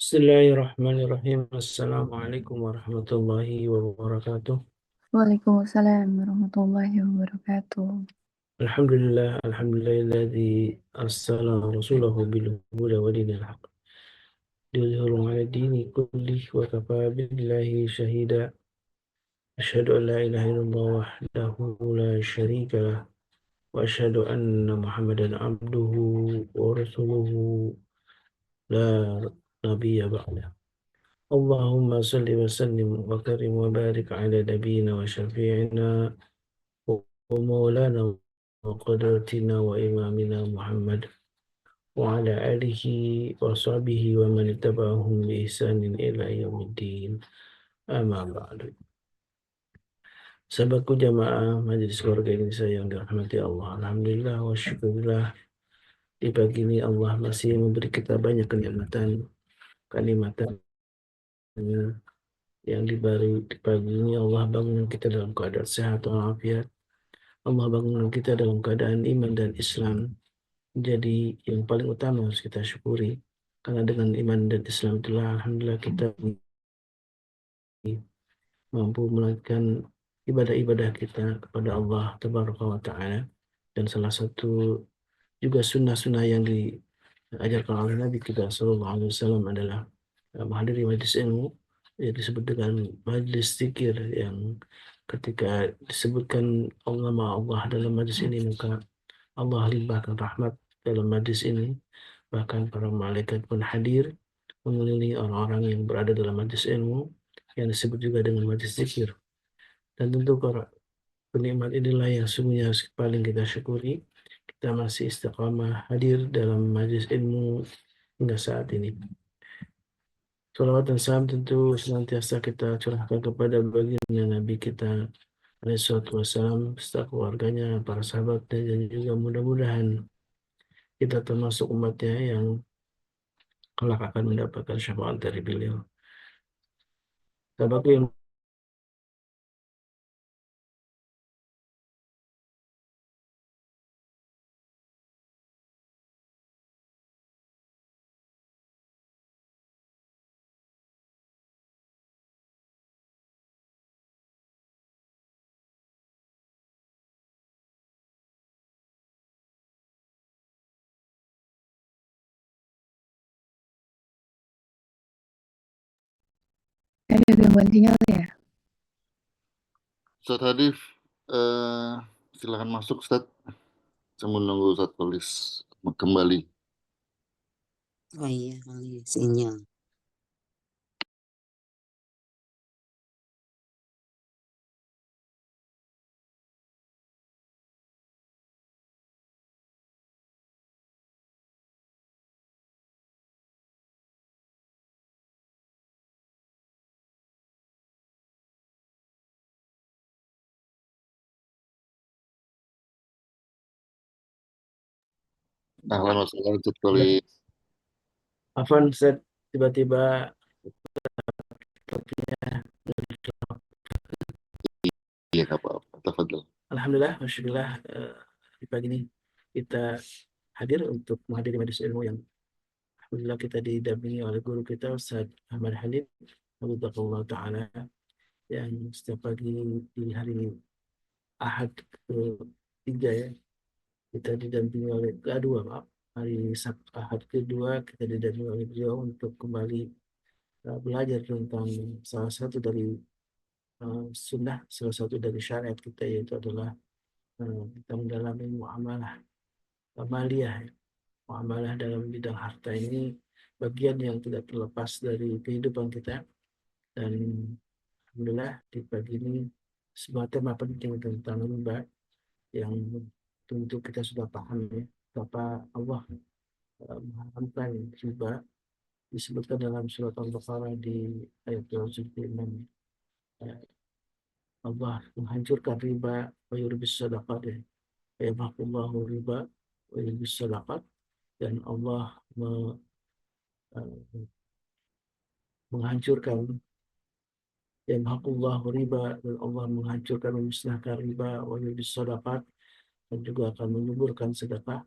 Bismillahirrahmanirrahim. Assalamualaikum warahmatullahi wabarakatuh. Waalaikumsalam warahmatullahi wabarakatuh. Alhamdulillahilladzi arsala rasulahu bil huda wa dinil haq. Liyudhhirahu 'ala dini kullih wa kafa billahi shahida. Asyhadu an la ilaha illallah wahdahu la syarika lah wa asyhadu anna Muhammadan abduhu wa rasuluhu la nabiyya ba'da. Allahumma salli wa sallim wa karim wa barik ala nabiyyina wa syafi'ina ومولانا وقدرتنا وإمامنا محمد وعلى آله وصحبه ومن اتبعهم بإحسان إلى يوم الدين أما بعد. Sahabatku jamaah Majelis Keluarga Indonesia yang dirahmati Allah, alhamdulillah wa syukurillah, di pagi ini Allah masih memberi kita banyak kenikmatan yang diberi. Di pagi ini Allah bangun kita dalam keadaan sehat walafiat. Allah bangun kita dalam keadaan iman dan Islam. Jadi yang paling utama harus kita syukuri, karena dengan iman dan Islam itulah alhamdulillah kita mampu melakukan ibadah-ibadah kita kepada Allah Tabaraka wa Ta'ala. Dan salah satu juga sunnah-sunnah yang diajarkan oleh Nabi kita Sallallahu Alaihi Wasallam adalah menghadiri majlis ilmu, yang disebut dengan majlis zikir, yang ketika disebutkan nama Allah dalam majlis ini, maka Allah limpahkan rahmat dalam majlis ini. Bahkan para malaikat pun hadir mengelilingi orang-orang yang berada dalam majlis ilmu, yang disebut juga dengan majlis zikir. Dan tentu para penikmat inilah yang sungguhnya paling kita syukuri. Kita masih istiqamah hadir dalam majlis ilmu hingga saat ini. Salawat dan salam tentu senantiasa kita curahkan kepada baginda Nabi kita alaihissalatu wassalam, beserta keluarganya, para sahabatnya, dan juga mudah-mudahan kita termasuk umatnya yang kelak akan mendapatkan syafaat dari beliau. Sahabatku yang Ada gangguan sinyal ya? Ustadz Hadif, silahkan masuk Ustadz. Saya menunggu Ustadz tulis kembali. Oh iya, sinyal. Ahlan wa sahlan Ustadz tulis. Afwan Ustaz, tiba-tiba Iya, nggak apa-apa. Tafadhol. alhamdulillah, masyaallah, di pagi ini kita hadir untuk menghadiri majelis ilmu yang alhamdulillah kita didampingi oleh guru kita Ustaz Ahmad Hanif Hafizahullah Ta'ala, yang setiap pagi di hari Ahad ketiga ya, kita didampingi oleh kedua, maaf, hari Sabtu Ahad kedua kita didampingi oleh beliau untuk kembali belajar tentang salah satu dari sunnah, salah satu dari syariat kita, yaitu adalah kita mendalami muamalah maliyah. Muamalah dalam bidang harta ini bagian yang tidak terlepas dari kehidupan kita. Dan alhamdulillah di pagi ini sebuah tema penting tentang riba yang tentu kita sudah paham ya, betapa Allah mengharamkan riba. Disebutkan dalam surat Al-Baqarah di ayat 26, Allah menghancurkan riba wa yurbis sadaqat, ya. Yamhaqullahu riba wa yurbis sadaqat. Dan Allah menghancurkan, yamhaqullahu riba, dan Allah menghancurkan, memusnahkan riba, wa yurbis sadaqat, dan juga akan menyuburkan sedekah.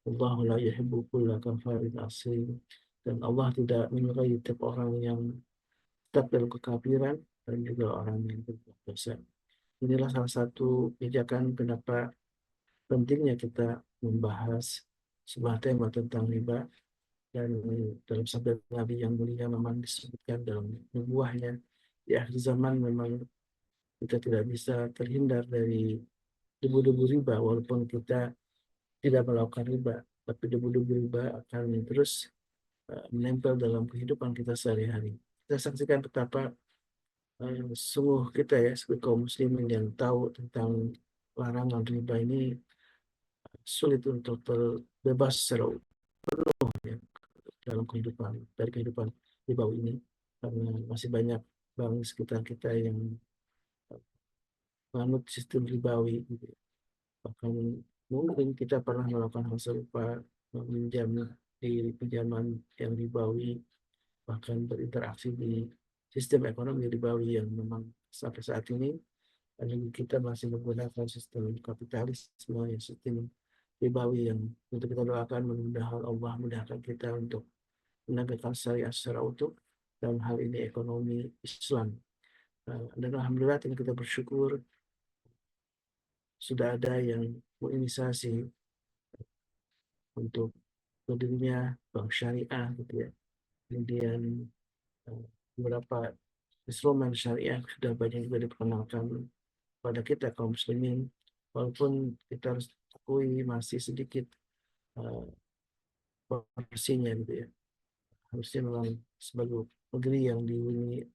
Allahu la yuhibbu kulla kafarin asim. dan Allah tidak menyukai tiap orang yang tetap dalam kekafiran dan juga orang yang berbuat dosa. Inilah salah satu pijakan kenapa pentingnya kita membahas sebuah tema tentang riba, dan dalam sabda Nabi yang mulia memang disebutkan dalam nubuahnya di akhir zaman memang kita tidak bisa terhindar dari debu-debu riba walaupun kita tidak melakukan riba, tapi debu-debu riba akan terus menempel dalam kehidupan kita sehari-hari. Kita saksikan betapa sungguh kita ya sebagai kaum muslimin yang tahu tentang larangan riba ini sulit untuk terbebas secara penuh ya, dalam kehidupan ribawi ini, karena masih banyak bank di sekitar kita yang menganut sistem ribawi gitu. Bahkan mungkin kita pernah melakukan hal serupa, meminjam di pinjaman yang ribawi, bahkan berinteraksi di sistem ekonomi ribawi yang memang sampai saat ini kita masih menggunakan sistem kapitalisme, yang sistem ribawi, yang untuk kita doakan mudah-mudahan Allah mudahkan kita untuk menegakkan syariat secara utuh dalam hal ini ekonomi Islam. Dan alhamdulillah kita bersyukur sudah ada yang menginisiasi untuk berdirinya bank syariah gitu ya. Kemudian beberapa instrumen syariah sudah banyak juga diperkenalkan pada kita kaum muslimin, walaupun kita harus akui masih sedikit porsinya gitu ya. Harusnya memang sebagai negeri yang dihuni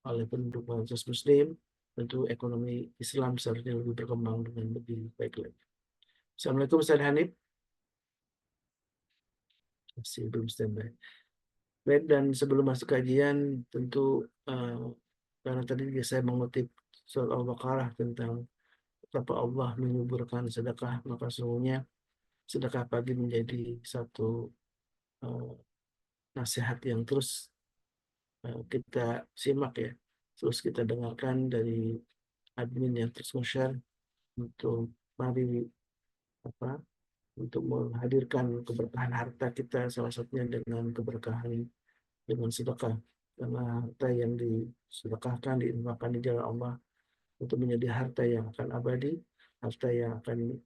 oleh penduduk mayoritas muslim, tentu ekonomi Islam seharusnya lebih berkembang dengan lebih baik lagi. Assalamualaikum Ustaz Hanif. Masih belum standby. Baik, dan sebelum masuk kajian, tentu karena tadi saya mengutip surat Al-Baqarah tentang betapa Allah menyuburkan sedekah, maka sesungguhnya sedekah pagi menjadi satu nasihat yang terus kita simak ya, terus kita dengarkan dari admin yang terus share untuk mari untuk menghadirkan keberkahan harta kita, salah satunya dengan keberkahan dengan sedekah, karena harta yang disedekahkan, diinfakkan di jalan Allah untuk menjadi harta yang akan abadi, harta yang akan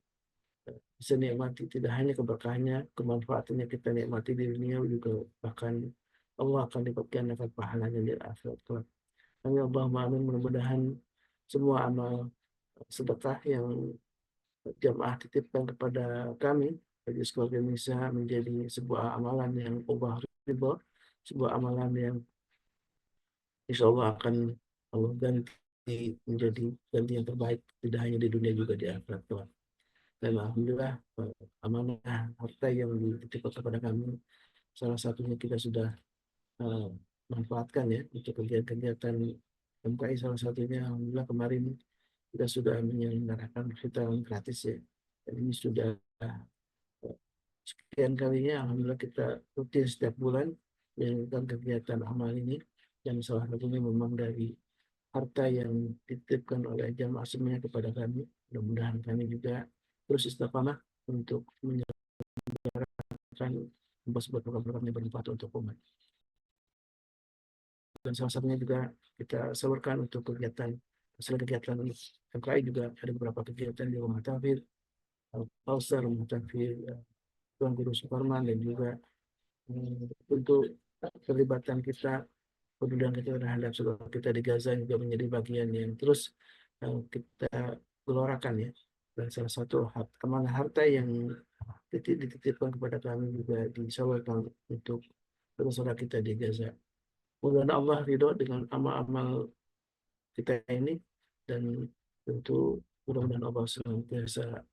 bisa nikmati tidak hanya keberkahannya, kemanfaatannya kita nikmati di dunia juga, bahkan Allah akan lipat gandakan pahalanya di akhirat kelak. Amin Allahumma amin. Mudah-mudahan semua amal sedekah yang jamaah titipkan kepada kami bagi keluarga Indonesia menjadi sebuah amalan yang Allah ridho, sebuah amalan yang insya Allah akan Allah ganti menjadi ganti yang terbaik, tidak hanya di dunia juga di akhirat kelak. Dan alhamdulillah amanah harta yang dititipkan kepada kami, salah satunya kita sudah manfaatkan ya untuk kegiatan-kegiatan MKI, salah satunya alhamdulillah kemarin kita sudah menyelenggarakan vitamin gratis ya, dan ini sudah sekian kalinya alhamdulillah kita rutin setiap bulan melakukan kegiatan amal ini, dan salah satunya memang dari harta yang dititipkan oleh jamaah semuanya kepada kami. Mudah-mudahan kami juga terus istiqamah untuk menyelenggarakan sebuah program-program yang bermanfaat untuk umat. Dan salah satunya juga kita salurkan untuk kegiatan, selain kegiatan MKI juga ada beberapa kegiatan di rumah tafsir, Al-Kausar, rumah tafsir Tuan Guru Suparman, dan juga untuk keterlibatan kita, kemudian kita terhadap saudara kita di Gaza juga menjadi bagian yang terus kita gelorakan ya. Dan salah satu amanah harta yang dititipkan kepada kami juga disalurkan untuk saudara kita di Gaza. Mudah-mudahan Allah ridho dengan amal-amal kita ini, dan tentu mudah-mudahan Allah senantiasa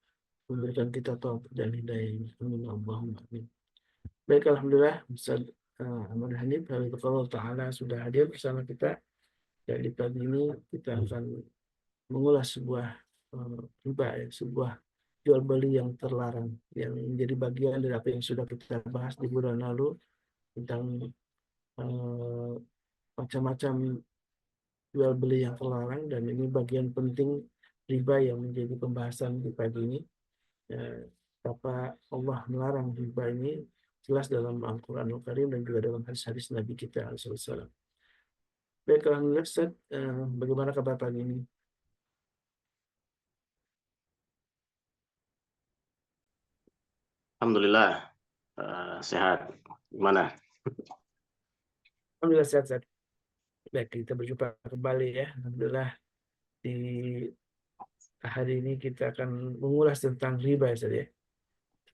memberikan kita taufik dan hidayah. Amin Allahumma amin. Baik, alhamdulillah Ustaz Ahmad Hanif Allah Ta'ala sudah hadir bersama kita, dan di pagi ini kita akan mengulas sebuah riba ya, sebuah jual beli yang terlarang yang menjadi bagian dari apa yang sudah kita bahas di bulan lalu tentang macam-macam jual beli yang terlarang, dan ini bagian penting riba yang menjadi pembahasan di pagi ini. Apa Allah melarang riba ini, jelas dalam Al-Quranul Karim dan juga dalam hadis-hadis Nabi kita SAW. Baik, alhamdulillah Ustaz, bagaimana kabar pagi ini? Alhamdulillah sehat. Gimana? Alhamdulillah sehat-sehat. Baik, kita berjumpa kembali ya. Alhamdulillah di hari ini kita akan mengulas tentang riba ya Ustaz ya.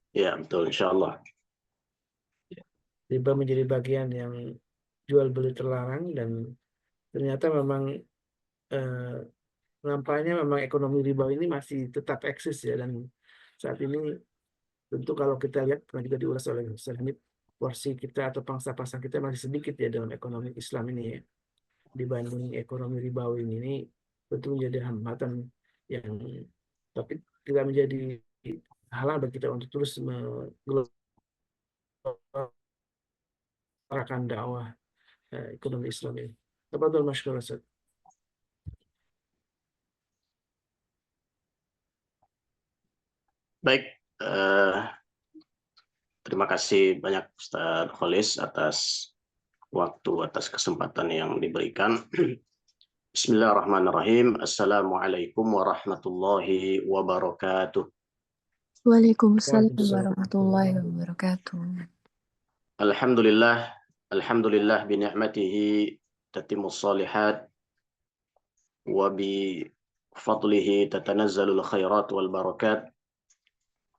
Ya betul, insya Allah. Riba menjadi bagian yang jual beli terlarang dan ternyata memang nampaknya memang ekonomi riba ini masih tetap eksis ya, dan saat ini tentu kalau kita lihat pernah juga diulas oleh Ustaz Hamid, porsi kita atau pangsa pasar kita masih sedikit ya dalam ekonomi Islam ini ya, dibanding ekonomi ribawi ini tentu menjadi hambatan yang tapi tidak menjadi halang bagi kita untuk terus menggelorakan dakwah ekonomi Islam ini. Tafadhol masykur Ustaz. Baik, terima kasih banyak Ustaz Kholis atas waktu, atas kesempatan yang diberikan. Bismillahirrahmanirrahim. Assalamualaikum warahmatullahi wabarakatuh. Waalaikumsalam Waalaikumsalam. warahmatullahi wabarakatuh. Alhamdulillah, alhamdulillah bi ni'matihi tatimmus shalihat wa bi fadlihi tatanazzalul khairat wal barakat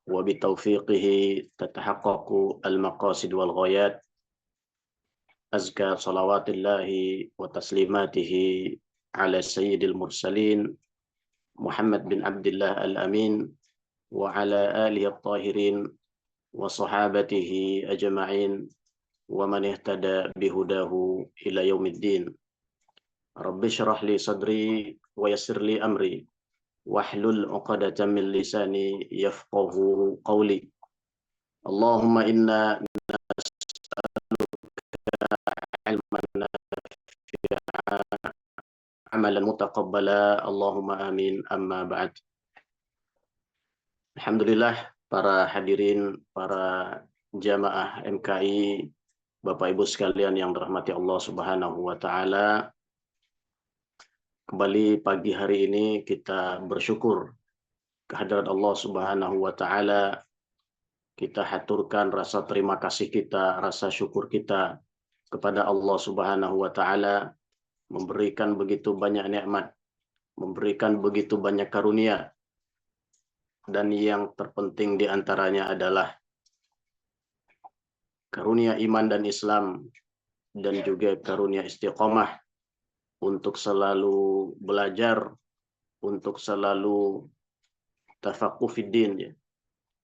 wa bi taufiqihi tatahaqqaqu al maqasid wal ghayat. Azka salawatillahi wa taslimatihi ala sayyidil mursalin Muhammad bin Abdullah al-Amin wa ala alihi at-tahirin wa sahabatihi ajma'in wa man ihtada bihudahu ila yaumiddin. Rabbi syrah li sadri wa yassir li amri wahlul 'uqdatam min lisani yafqahu qawli. Allahumma inna ilman nafi'an amalan mutaqabbala. Allahumma amin. Amma ba'd. Alhamdulillah, para hadirin, para jamaah MKI, Bapak Ibu sekalian yang dirahmati Allah Subhanahu wa taala. Kembali pagi hari ini kita bersyukur kehadirat Allah Subhanahu wa taala. Kita haturkan rasa terima kasih kita, rasa syukur kita kepada Allah Subhanahu wa taala, memberikan begitu banyak nikmat, memberikan begitu banyak karunia, dan yang terpenting di antaranya adalah karunia iman dan Islam, dan juga karunia istiqomah untuk selalu belajar, untuk selalu tafaqquh fid din, ya,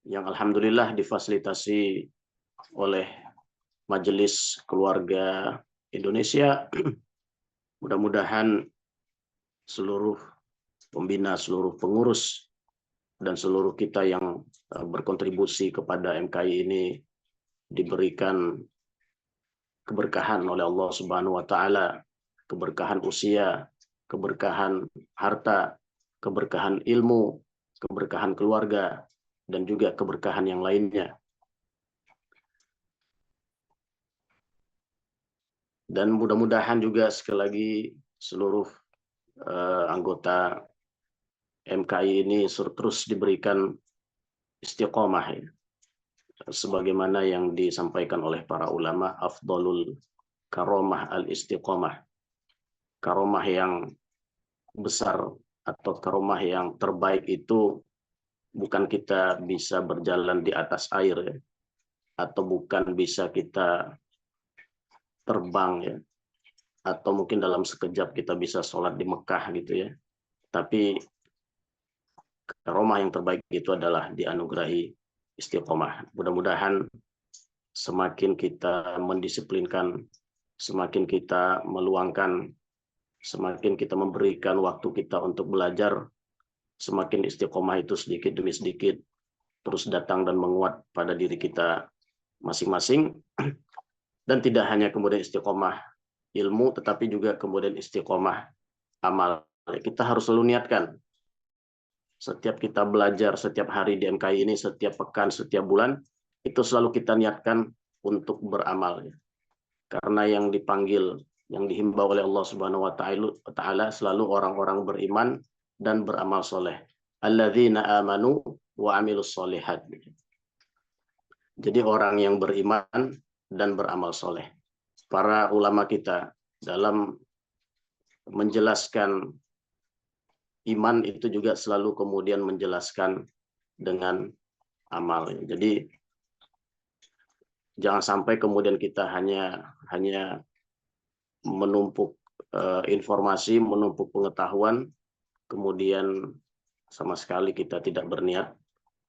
yang alhamdulillah difasilitasi oleh Majelis Keluarga Indonesia. Mudah-mudahan seluruh pembina, seluruh pengurus, dan seluruh kita yang berkontribusi kepada MKI ini diberikan keberkahan oleh Allah Subhanahu wa taala, keberkahan usia, keberkahan harta, keberkahan ilmu, keberkahan keluarga, dan juga keberkahan yang lainnya. Dan mudah-mudahan juga sekali lagi seluruh anggota MKI ini terus diberikan istiqomah, ya. Sebagaimana yang disampaikan oleh para ulama, afdalul karomah al-istiqomah. Karomah yang besar atau karomah yang terbaik itu bukan kita bisa berjalan di atas air, ya, atau bukan bisa kita terbang, ya, atau mungkin dalam sekejap kita bisa sholat di Mekah gitu ya. Tapi karomah yang terbaik itu adalah dianugerahi istiqomah. Mudah-mudahan semakin kita mendisiplinkan, semakin kita meluangkan, semakin kita memberikan waktu kita untuk belajar, semakin istiqomah itu sedikit demi sedikit terus datang dan menguat pada diri kita masing-masing. Dan tidak hanya kemudian istiqomah ilmu, tetapi juga kemudian istiqomah amal. Kita harus selalu niatkan, setiap kita belajar, setiap hari di MKI ini, setiap pekan, setiap bulan, itu selalu kita niatkan untuk beramal. Karena yang dipanggil, yang dihimbau oleh Allah Subhanahu wa taala selalu orang-orang beriman dan beramal soleh. Alladzina amanu wa amilus solihat. Jadi orang yang beriman dan beramal soleh. Para ulama kita dalam menjelaskan iman itu juga selalu kemudian menjelaskan dengan amal. Jadi jangan sampai kemudian kita hanya menumpuk informasi, menumpuk pengetahuan, kemudian sama sekali kita tidak berniat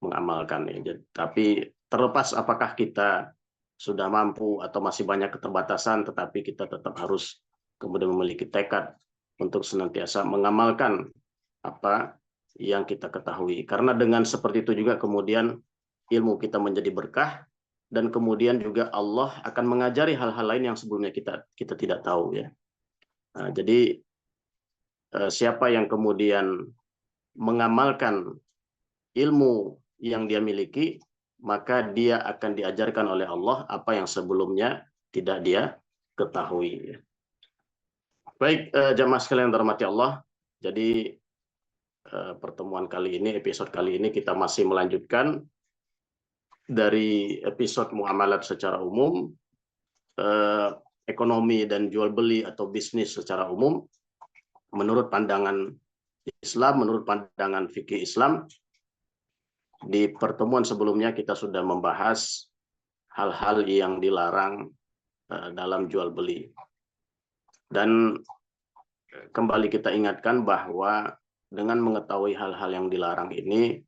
mengamalkan. Tapi terlepas apakah kita sudah mampu atau masih banyak keterbatasan, tetapi kita tetap harus kemudian memiliki tekad untuk senantiasa mengamalkan apa yang kita ketahui. Karena dengan seperti itu juga kemudian ilmu kita menjadi berkah, dan kemudian juga Allah akan mengajari hal-hal lain yang sebelumnya kita tidak tahu ya. Nah, jadi siapa yang kemudian mengamalkan ilmu yang dia miliki, maka dia akan diajarkan oleh Allah apa yang sebelumnya tidak dia ketahui. Baik, jamaah sekalian yang dirahmati Allah. Jadi pertemuan kali ini, episode kali ini kita masih melanjutkan dari episode muamalat secara umum, ekonomi dan jual beli atau bisnis secara umum, menurut pandangan Islam, menurut pandangan fikih Islam. Di pertemuan sebelumnya kita sudah membahas hal-hal yang dilarang dalam jual beli. Dan kembali kita ingatkan bahwa dengan mengetahui hal-hal yang dilarang ini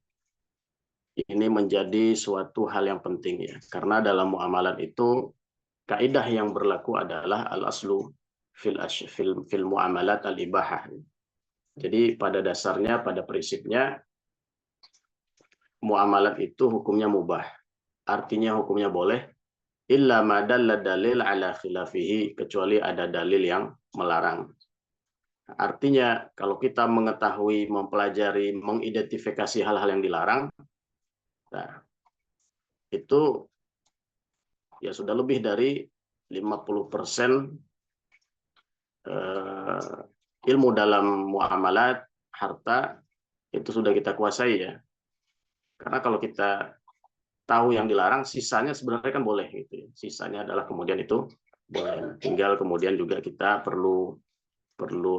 menjadi suatu hal yang penting ya. Karena dalam muamalat itu kaidah yang berlaku adalah al-aslu fil muamalat al-ibahah. Jadi pada dasarnya, pada prinsipnya muamalat itu hukumnya mubah. Artinya hukumnya boleh illa ma dalla dalil ala khilafihi, kecuali ada dalil yang melarang. Artinya kalau kita mengetahui, mempelajari, mengidentifikasi hal-hal yang dilarang, nah, itu ya sudah lebih dari 50% ilmu dalam muamalat, harta, itu sudah kita kuasai ya. Karena kalau kita tahu yang dilarang, sisanya sebenarnya kan boleh gitu ya. Sisanya adalah kemudian itu boleh. Tinggal kemudian juga kita perlu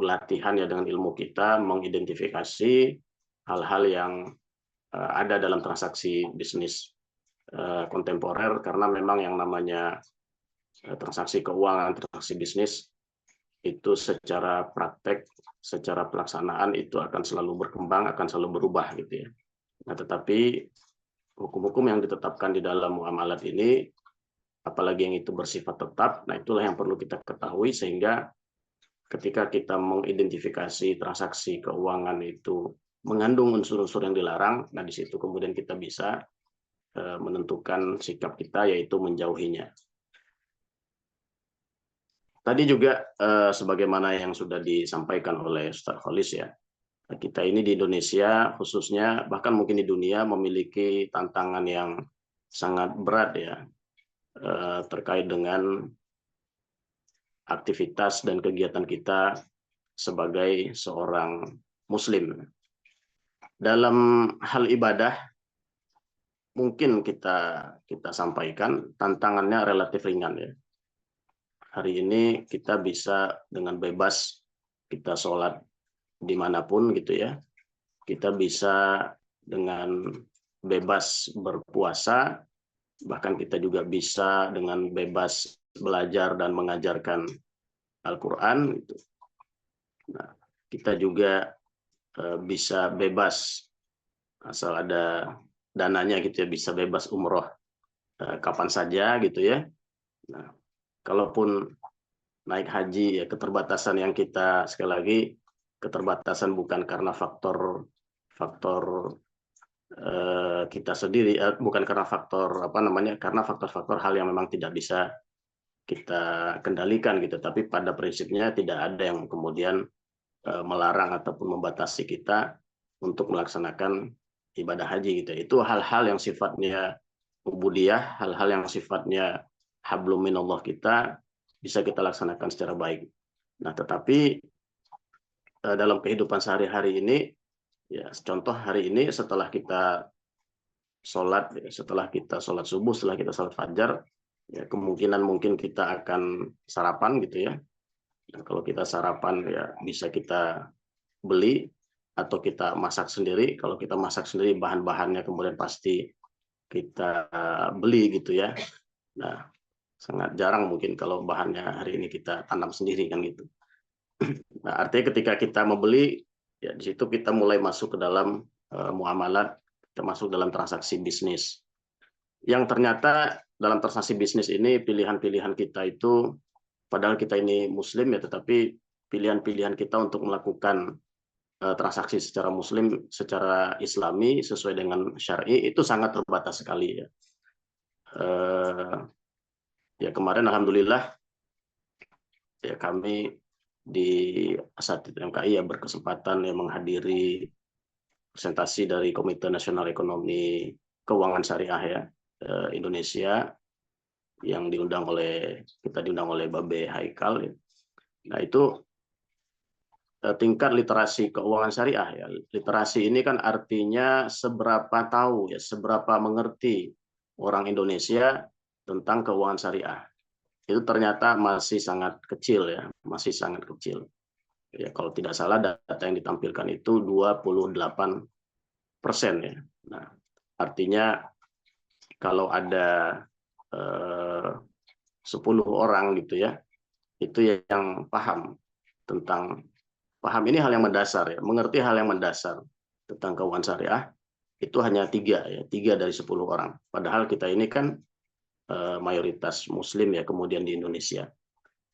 latihan ya dengan ilmu kita mengidentifikasi hal-hal yang ada dalam transaksi bisnis kontemporer, karena memang yang namanya transaksi keuangan, transaksi bisnis itu secara praktek, secara pelaksanaan itu akan selalu berkembang, akan selalu berubah gitu ya. Nah, tetapi hukum-hukum yang ditetapkan di dalam muamalat ini, apalagi yang itu bersifat tetap, nah itulah yang perlu kita ketahui, sehingga ketika kita mengidentifikasi transaksi keuangan itu mengandung unsur-unsur yang dilarang, nah di situ kemudian kita bisa menentukan sikap kita, yaitu menjauhinya. Tadi juga sebagaimana yang sudah disampaikan oleh Ustaz Khalis ya, kita ini di Indonesia khususnya, bahkan mungkin di dunia, memiliki tantangan yang sangat berat ya terkait dengan aktivitas dan kegiatan kita sebagai seorang muslim. Dalam hal ibadah mungkin kita sampaikan tantangannya relatif ringan ya. Hari ini kita bisa dengan bebas kita sholat dimanapun gitu ya. Kita bisa dengan bebas berpuasa, bahkan kita juga bisa dengan bebas belajar dan mengajarkan Al-Quran. Nah, kita juga bisa bebas, asal ada dananya gitu ya, bisa bebas umroh kapan saja gitu ya. Nah, kalaupun naik haji ya, keterbatasan yang kita, sekali lagi, keterbatasan bukan karena faktor kita sendiri, bukan karena faktor karena faktor-faktor hal yang memang tidak bisa kita kendalikan gitu, tapi pada prinsipnya tidak ada yang kemudian melarang ataupun membatasi kita untuk melaksanakan ibadah haji gitu. Itu hal-hal yang sifatnya ubudiyah, hal-hal yang sifatnya hablum minallah kita bisa kita laksanakan secara baik. Nah, tetapi dalam kehidupan sehari-hari ini, ya contoh hari ini setelah kita sholat subuh, setelah kita sholat fajar, ya kemungkinan mungkin kita akan sarapan gitu ya. Nah, kalau kita sarapan ya bisa kita beli atau kita masak sendiri. Kalau kita masak sendiri bahan-bahannya kemudian pasti kita beli gitu ya. Nah, sangat jarang mungkin kalau bahannya hari ini kita tanam sendiri kan gitu. Nah, artinya ketika kita membeli, ya di situ kita mulai masuk ke dalam muamalat, kita masuk dalam transaksi bisnis. Yang ternyata dalam transaksi bisnis ini pilihan-pilihan kita itu, padahal kita ini Muslim ya, tetapi pilihan-pilihan kita untuk melakukan transaksi secara Muslim, secara Islami sesuai dengan syar'i itu sangat terbatas sekali ya. Ya kemarin alhamdulillah ya kami di Asatidz MKI ya berkesempatan ya menghadiri presentasi dari Komite Nasional Ekonomi Keuangan Syariah ya Indonesia yang kita diundang oleh Babe Haikal ya. Nah, itu tingkat literasi keuangan syariah ya. Literasi ini kan artinya seberapa tahu ya, seberapa mengerti orang Indonesia tentang keuangan syariah. Itu ternyata masih sangat kecil ya, masih sangat kecil. Ya, kalau tidak salah data yang ditampilkan itu 28% ya. Nah, artinya kalau ada 10 orang gitu ya, itu yang paham ini hal yang mendasar ya, mengerti hal yang mendasar tentang keuangan syariah itu hanya 3 dari 10 orang. Padahal kita ini kan mayoritas Muslim ya, kemudian di Indonesia.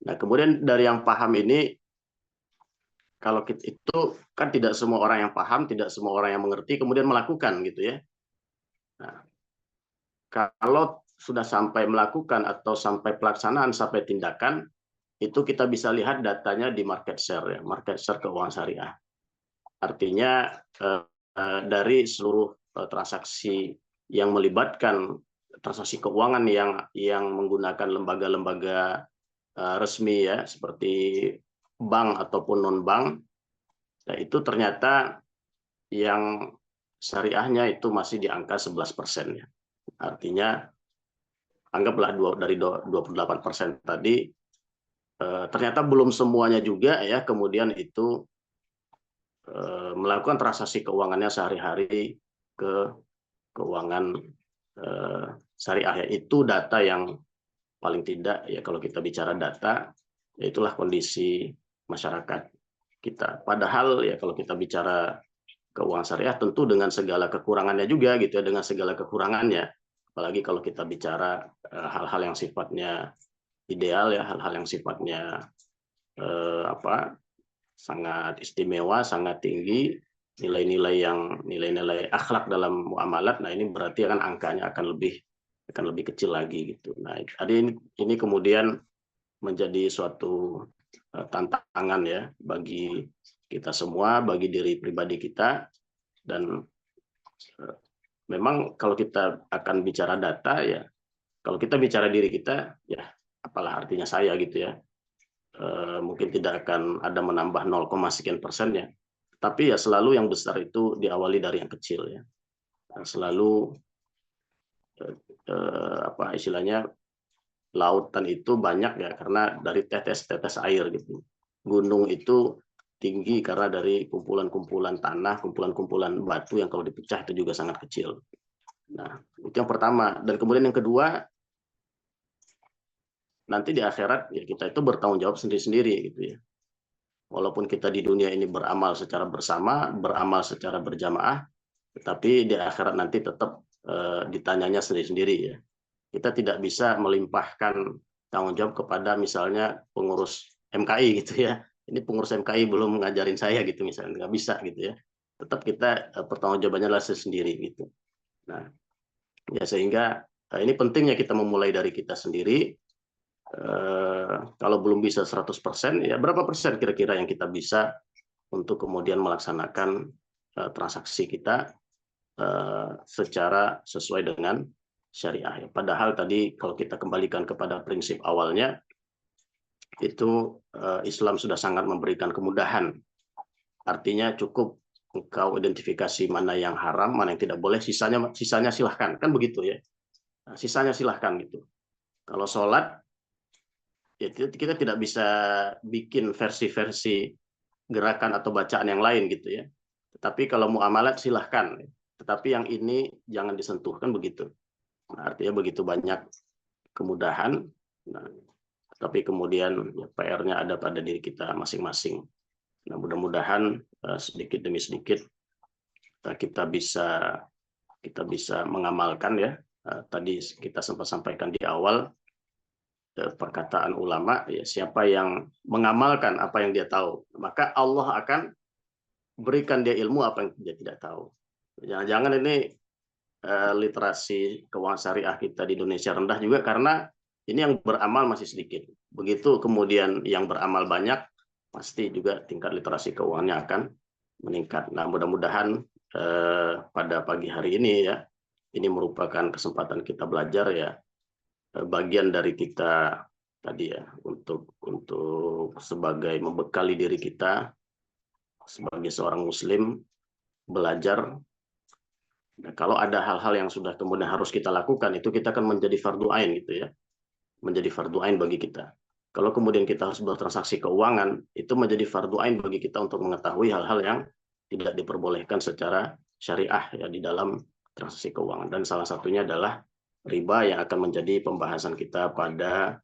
Nah, kemudian dari yang paham ini, kalau itu kan tidak semua orang yang paham, tidak semua orang yang mengerti, kemudian melakukan gitu ya. Nah, kalau sudah sampai melakukan atau sampai pelaksanaan, sampai tindakan, itu kita bisa lihat datanya di market share ya, market share keuangan syariah. Artinya dari seluruh transaksi yang melibatkan transaksi keuangan yang menggunakan lembaga-lembaga resmi ya, seperti bank ataupun non-bank, nah, itu ternyata yang syariahnya itu masih di angka 11% ya. Artinya anggaplah dari 28% tadi, ternyata belum semuanya juga ya kemudian itu melakukan transaksi keuangannya sehari-hari ke keuangan syariah ya. Itu data yang paling tidak ya, kalau kita bicara data, ya itulah kondisi masyarakat kita. Padahal ya kalau kita bicara keuangan syariah tentu dengan segala kekurangannya juga gitu ya, dengan segala kekurangannya. Apalagi kalau kita bicara hal-hal yang sifatnya ideal ya, hal-hal yang sifatnya sangat istimewa, sangat tinggi, nilai-nilai akhlak dalam muamalat. Nah, ini berarti kan angkanya akan lebih kecil lagi gitu. Nah, ini kemudian menjadi suatu tantangan ya bagi kita semua, bagi diri pribadi kita. Dan memang kalau kita akan bicara data ya, kalau kita bicara diri kita ya apalah artinya saya gitu ya, mungkin tidak akan ada menambah 0, sekian persen ya, tapi ya selalu yang besar itu diawali dari yang kecil ya. Selalu istilahnya lautan itu banyak ya karena dari tetes-tetes air gitu. Gunung itu tinggi karena dari kumpulan-kumpulan tanah, kumpulan-kumpulan batu yang kalau dipecah itu juga sangat kecil. Nah, itu yang pertama. Dan kemudian yang kedua, nanti di akhirat ya kita itu bertanggung jawab sendiri-sendiri gitu ya. Walaupun kita di dunia ini beramal secara bersama, beramal secara berjamaah, tetapi di akhirat nanti tetap ditanyanya sendiri-sendiri ya. Kita tidak bisa melimpahkan tanggung jawab kepada misalnya pengurus MKI gitu ya. Ini pengurus MKI belum ngajarin saya gitu misalnya, nggak bisa gitu ya. Tetap kita pertanggungjawabannya adalah sendiri gitu. Nah, ya sehingga ini pentingnya kita memulai dari kita sendiri. Kalau belum bisa 100%, ya berapa persen kira-kira yang kita bisa untuk kemudian melaksanakan transaksi kita secara sesuai dengan syariah. Padahal tadi kalau kita kembalikan kepada prinsip awalnya, itu Islam sudah sangat memberikan kemudahan. Artinya cukup engkau identifikasi mana yang haram, mana yang tidak boleh, sisanya silahkan, kan begitu ya. Nah, sisanya silahkan gitu. Kalau sholat, ya kita tidak bisa bikin versi-versi gerakan atau bacaan yang lain gitu ya. Tetapi kalau muamalat silahkan. Tetapi yang ini jangan disentuh, kan begitu. Nah, artinya begitu banyak kemudahan. Nah, tapi kemudian ya, PR-nya ada pada diri kita masing-masing. Nah, mudah-mudahan sedikit demi sedikit kita bisa mengamalkan ya. Tadi kita sempat sampaikan di awal perkataan ulama, ya siapa yang mengamalkan apa yang dia tahu, maka Allah akan berikan dia ilmu apa yang dia tidak tahu. Jangan-jangan ini literasi keuangan syariah kita di Indonesia rendah juga karena ini yang beramal masih sedikit. Begitu kemudian yang beramal banyak, pasti juga tingkat literasi keuangannya akan meningkat. Nah, mudah-mudahan pada pagi hari ini ya, ini merupakan kesempatan kita belajar ya, bagian dari kita tadi ya, untuk sebagai membekali diri kita sebagai seorang muslim belajar. Nah, kalau ada hal-hal yang sudah kemudian harus kita lakukan, itu kita akan menjadi fardu ain gitu ya, menjadi fardu ain bagi kita. Kalau kemudian kita harus bertransaksi keuangan, itu menjadi fardu ain bagi kita untuk mengetahui hal-hal yang tidak diperbolehkan secara syariah ya di dalam transaksi keuangan. Dan salah satunya adalah riba yang akan menjadi pembahasan kita pada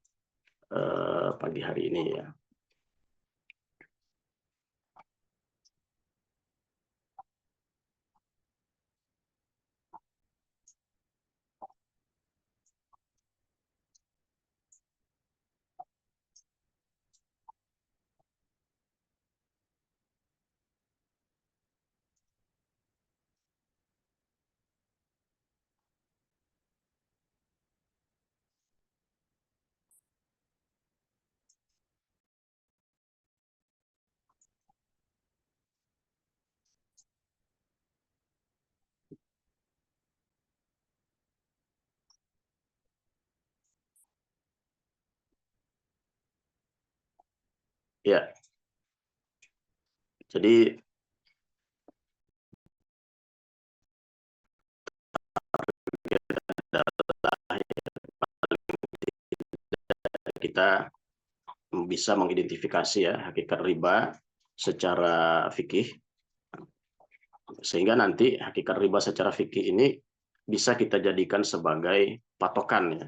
pagi hari ini ya. Ya, jadi kita bisa mengidentifikasi ya hakikat riba secara fikih, sehingga nanti hakikat riba secara fikih ini bisa kita jadikan sebagai patokan ya,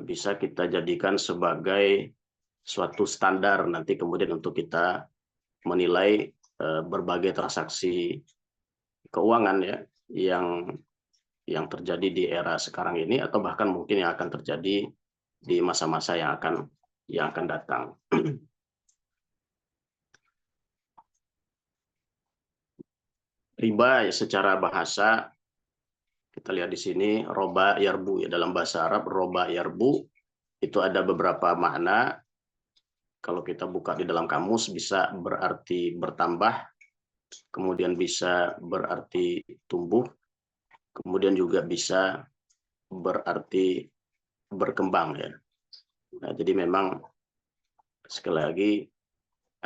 bisa kita jadikan sebagai suatu standar nanti kemudian untuk kita menilai berbagai transaksi keuangan ya yang terjadi di era sekarang ini atau bahkan mungkin yang akan terjadi di masa-masa yang akan datang. Riba ya, secara bahasa kita lihat di sini roba yarbu ya, dalam bahasa Arab roba yarbu itu ada beberapa makna. Kalau kita buka di dalam kamus bisa berarti bertambah, kemudian bisa berarti tumbuh, kemudian juga bisa berarti berkembang ya. Nah, jadi memang sekali lagi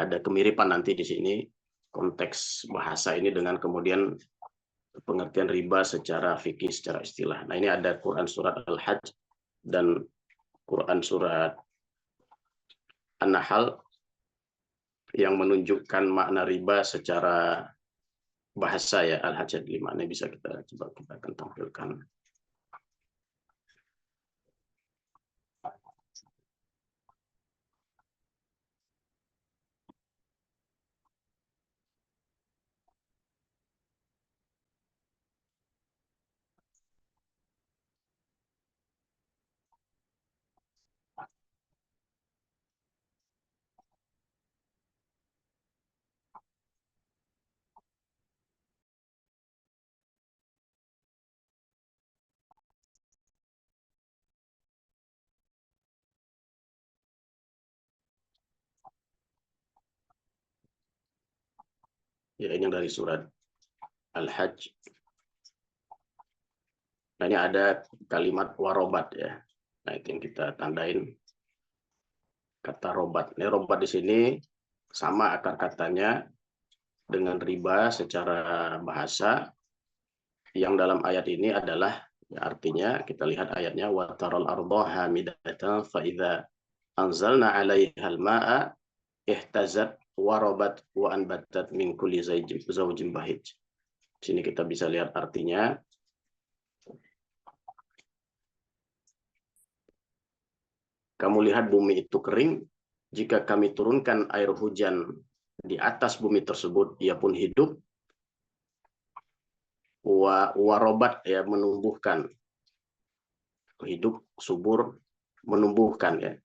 ada kemiripan nanti di sini konteks bahasa ini dengan kemudian pengertian riba secara fikih, secara istilah. Nah, ini ada Quran surat Al-Hajj dan Quran surat An-Nahl yang menunjukkan makna riba secara bahasa ya, Al-Hajj 5. Ini bisa kita akan tampilkan. Ya, ini dari surat Al-Hajj Nah, ini ada kalimat warobat ya. Nah, itu yang kita tandain kata robat. Ini robat di sini sama akar katanya dengan riba secara bahasa. Yang dalam ayat ini adalah ya, artinya kita lihat ayatnya wataral arda hamidatan fa idza anzalna 'alaihal ma'a ihtazat warabat wa anbatat min kulli zawjin bahij. Sini kita bisa lihat artinya. Kamu lihat bumi itu kering, jika kami turunkan air hujan di atas bumi tersebut, ia pun hidup. Warobat ya, menumbuhkan, hidup, subur, menumbuhkan ya.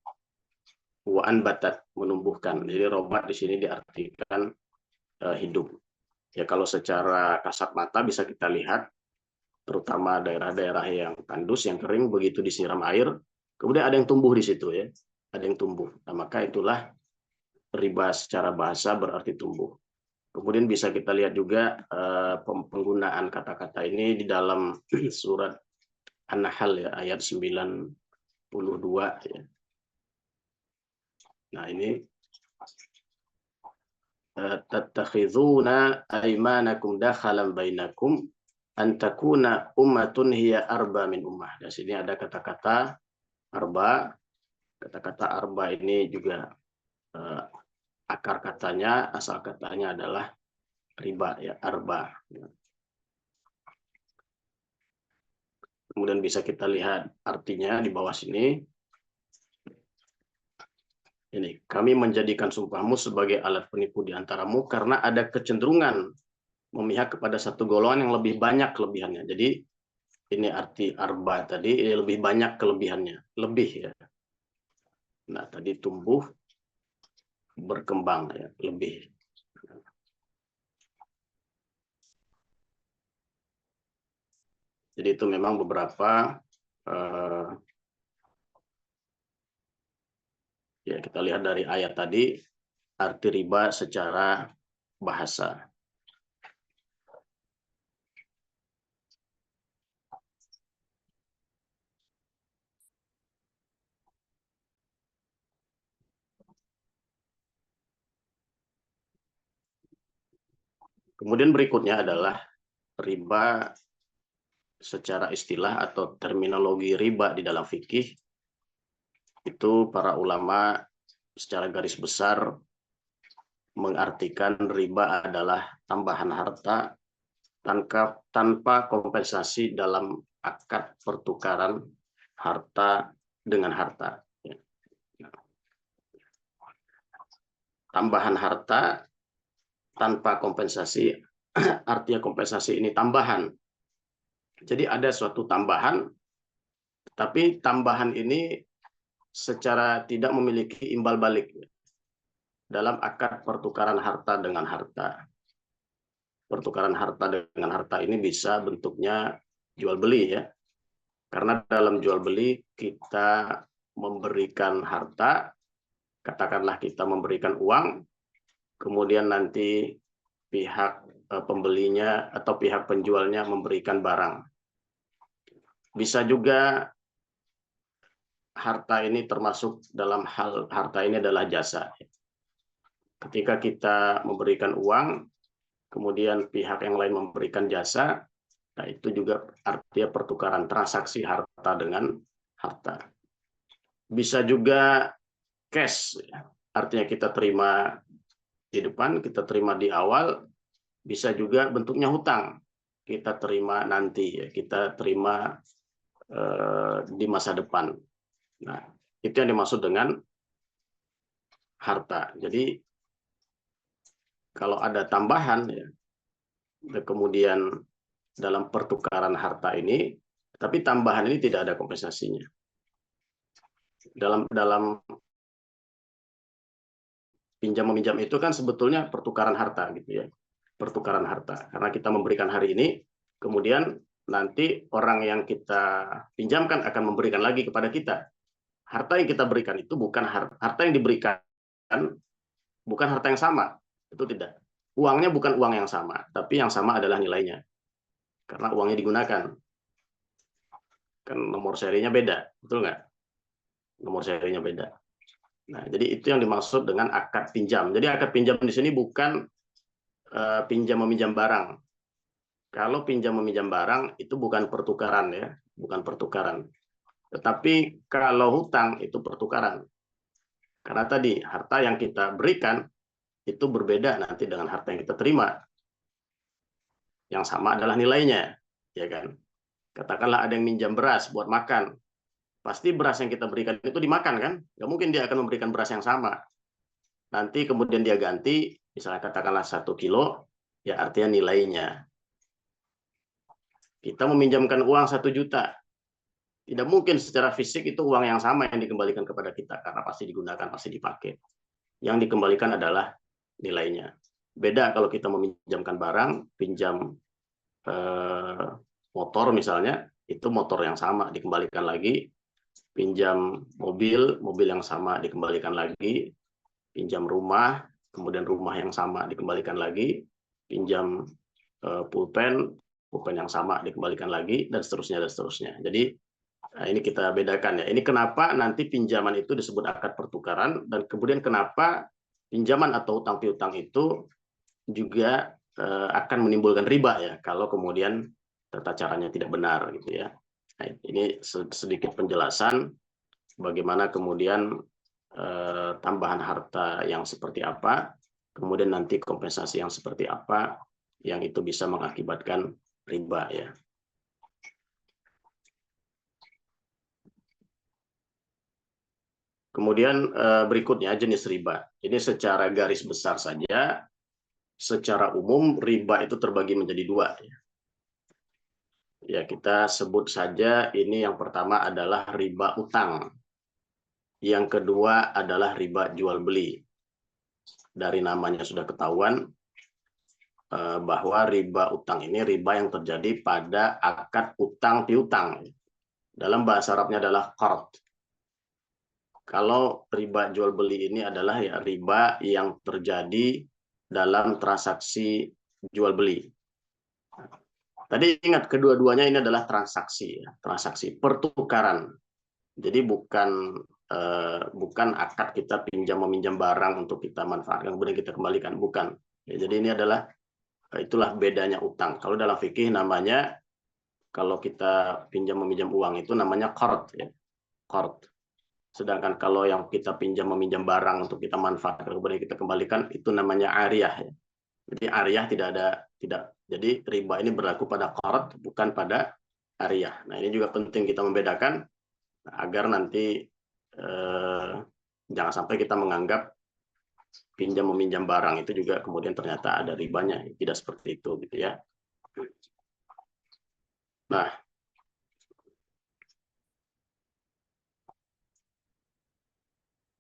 Wa anbatat, menumbuhkan. Jadi robat di sini diartikan hidup. Ya kalau secara kasat mata bisa kita lihat, terutama daerah-daerah yang tandus, yang kering, begitu disiram air, kemudian ada yang tumbuh di situ ya, ada yang tumbuh. Nah, maka itulah riba secara bahasa berarti tumbuh. Kemudian bisa kita lihat juga penggunaan kata-kata ini di dalam surat An-Nahl ya, ayat 92 ya. Nah, ini tattakhizuna aymanakum dakhalan bainakum an takuna ummatun hiya arba min ummah. Di sini ada kata-kata arba. Kata-kata arba ini juga akar katanya, asal katanya adalah riba ya, arba. Kemudian bisa kita lihat artinya di bawah sini. Ini, kami menjadikan sumpahmu sebagai alat penipu di antaramu karena ada kecenderungan memihak kepada satu golongan yang lebih banyak kelebihannya. Jadi ini arti arba tadi, lebih banyak kelebihannya, lebih ya. Nah, tadi tumbuh, berkembang ya, lebih. Jadi itu memang beberapa ya, kita lihat dari ayat tadi arti riba secara bahasa. Kemudian berikutnya adalah riba secara istilah atau terminologi riba di dalam fikih. Itu para ulama secara garis besar mengartikan riba adalah tambahan harta tanpa kompensasi dalam akad pertukaran harta dengan harta. Tambahan harta tanpa kompensasi, artinya kompensasi ini tambahan. Jadi ada suatu tambahan, tapi tambahan ini secara tidak memiliki imbal balik dalam akad pertukaran harta dengan harta. Pertukaran harta dengan harta ini bisa bentuknya jual beli ya. Karena dalam jual beli kita memberikan harta, katakanlah kita memberikan uang, kemudian nanti pihak pembelinya atau pihak penjualnya memberikan barang. Bisa juga harta ini termasuk dalam hal harta ini adalah jasa. Ketika kita memberikan uang, kemudian pihak yang lain memberikan jasa, nah itu juga artinya pertukaran transaksi harta dengan harta. Bisa juga cash, artinya kita terima di depan, kita terima di awal, bisa juga bentuknya hutang, kita terima nanti, ya, kita terima di masa depan. Nah, itu yang dimaksud dengan harta. Jadi kalau ada tambahan, ya, kemudian dalam pertukaran harta ini, tapi tambahan ini tidak ada kompensasinya. Dalam pinjam meminjam itu kan sebetulnya pertukaran harta gitu ya, pertukaran harta. Karena kita memberikan hari ini, kemudian nanti orang yang kita pinjamkan akan memberikan lagi kepada kita. Harta yang kita berikan itu bukan harta yang diberikan, bukan harta yang sama, itu tidak. Uangnya bukan uang yang sama, tapi yang sama adalah nilainya. Karena uangnya digunakan. Kan nomor serinya beda, betul nggak? Nomor serinya beda. Nah, jadi itu yang dimaksud dengan akad pinjam. Jadi akad pinjam di sini bukan pinjam meminjam barang. Kalau pinjam meminjam barang itu bukan pertukaran ya, bukan pertukaran. Tetapi kalau hutang itu pertukaran. Karena tadi harta yang kita berikan itu berbeda nanti dengan harta yang kita terima. Yang sama adalah nilainya, ya kan? Katakanlah ada yang minjam beras buat makan. Pasti beras yang kita berikan itu dimakan kan? Nggak mungkin dia akan memberikan beras yang sama. Nanti kemudian dia ganti, misalnya katakanlah 1 kilo, ya artinya nilainya. Kita meminjamkan uang 1 juta. Tidak mungkin secara fisik itu uang yang sama yang dikembalikan kepada kita, karena pasti digunakan, pasti dipakai. Yang dikembalikan adalah nilainya. Beda kalau kita meminjamkan barang, pinjam motor misalnya, itu motor yang sama dikembalikan lagi. Pinjam mobil yang sama dikembalikan lagi. Pinjam rumah, kemudian rumah yang sama dikembalikan lagi. Pinjam pulpen yang sama dikembalikan lagi, dan seterusnya, dan seterusnya. Jadi ini kita bedakan ya. Ini kenapa nanti pinjaman itu disebut akad pertukaran, dan kemudian kenapa pinjaman atau utang piutang itu juga akan menimbulkan riba ya kalau kemudian tata caranya tidak benar gitu ya. Nah, ini sedikit penjelasan bagaimana kemudian tambahan harta yang seperti apa, kemudian nanti kompensasi yang seperti apa yang itu bisa mengakibatkan riba ya. Kemudian berikutnya jenis riba. Ini secara garis besar saja, secara umum riba itu terbagi menjadi 2. Ya, kita sebut saja ini yang pertama adalah riba utang. Yang kedua adalah riba jual beli. Dari namanya sudah ketahuan bahwa riba utang ini riba yang terjadi pada akad utang piutang. Dalam bahasa Arabnya adalah qard. Kalau riba jual beli ini adalah ya riba yang terjadi dalam transaksi jual beli. Tadi ingat kedua-duanya ini adalah transaksi, ya, transaksi pertukaran. Jadi bukan akad kita pinjam meminjam barang untuk kita manfaatkan kemudian kita kembalikan, bukan. Ya, jadi ini adalah itulah bedanya utang. Kalau dalam fikih namanya, kalau kita pinjam meminjam uang itu namanya qard, ya, qard. Sedangkan kalau yang kita pinjam meminjam barang untuk kita manfaatkan kemudian kita kembalikan itu namanya ariyah. Ya. Jadi ariyah jadi riba ini berlaku pada qard bukan pada ariyah. Nah, ini juga penting kita membedakan agar nanti jangan sampai kita menganggap pinjam meminjam barang itu juga kemudian ternyata ada ribanya. Tidak seperti itu gitu ya. Nah,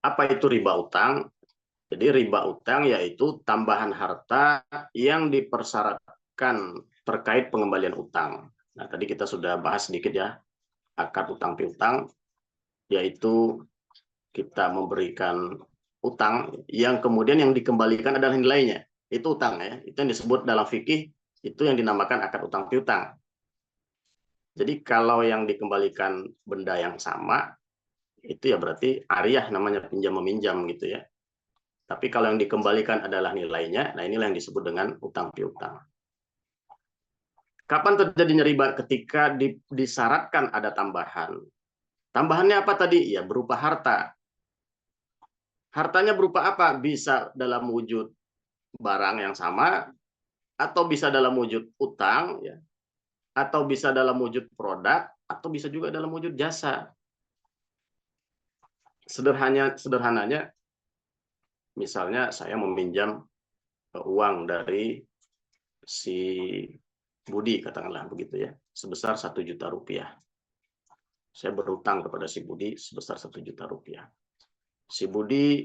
apa itu riba utang? Jadi riba utang yaitu tambahan harta yang dipersyaratkan terkait pengembalian utang. Nah, tadi kita sudah bahas sedikit ya, akad utang piutang, yaitu kita memberikan utang yang kemudian yang dikembalikan adalah nilainya. Itu utang ya, itu yang disebut dalam fikih, itu yang dinamakan akad utang piutang. Jadi kalau yang dikembalikan benda yang sama, itu ya berarti ariyah namanya, pinjam meminjam gitu ya. Tapi kalau yang dikembalikan adalah nilainya, nah inilah yang disebut dengan utang piutang. Kapan terjadinya riba? Ketika disyaratkan ada tambahan. Tambahannya apa tadi? Ya berupa harta. Hartanya berupa apa? Bisa dalam wujud barang yang sama, atau bisa dalam wujud utang, ya, atau bisa dalam wujud produk, atau bisa juga dalam wujud jasa. Sederhananya, misalnya saya meminjam uang dari si Budi, katakanlah begitu ya, sebesar 1 juta rupiah. Saya berutang kepada si Budi sebesar 1 juta rupiah. Si Budi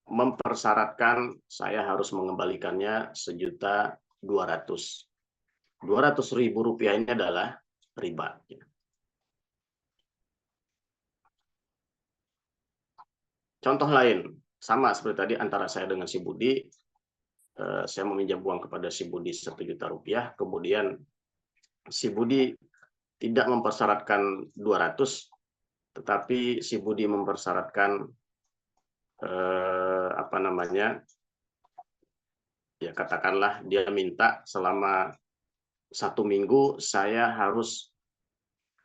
mempersyaratkan saya harus mengembalikannya 1.200.000. 200.000 rupiah ini adalah riba. Contoh lain, sama seperti tadi antara saya dengan si Budi, saya meminjam uang kepada si Budi 1 juta rupiah, kemudian si Budi tidak mempersyaratkan 200, tetapi si Budi mempersyaratkan apa namanya, ya katakanlah dia minta selama 1 minggu saya harus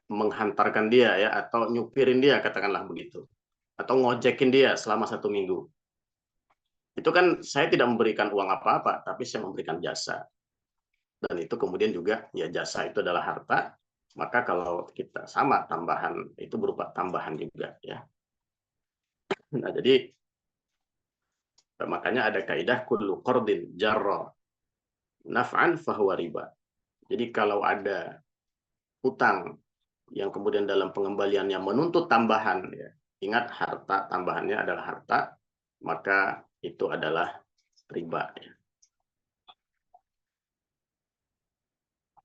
menghantarkan dia ya, atau nyupirin dia, katakanlah begitu, atau ngojekin dia selama 1 minggu. Itu kan saya tidak memberikan uang apa-apa, tapi saya memberikan jasa. Dan itu kemudian juga ya jasa itu adalah harta, maka kalau kita sama tambahan itu berupa tambahan juga ya. Nah, jadi makanya ada kaidah kullu qardin jarra naf'an fahuwa riba. Jadi kalau ada utang yang kemudian dalam pengembaliannya menuntut tambahan ya, ingat harta tambahannya adalah harta, maka itu adalah riba ya.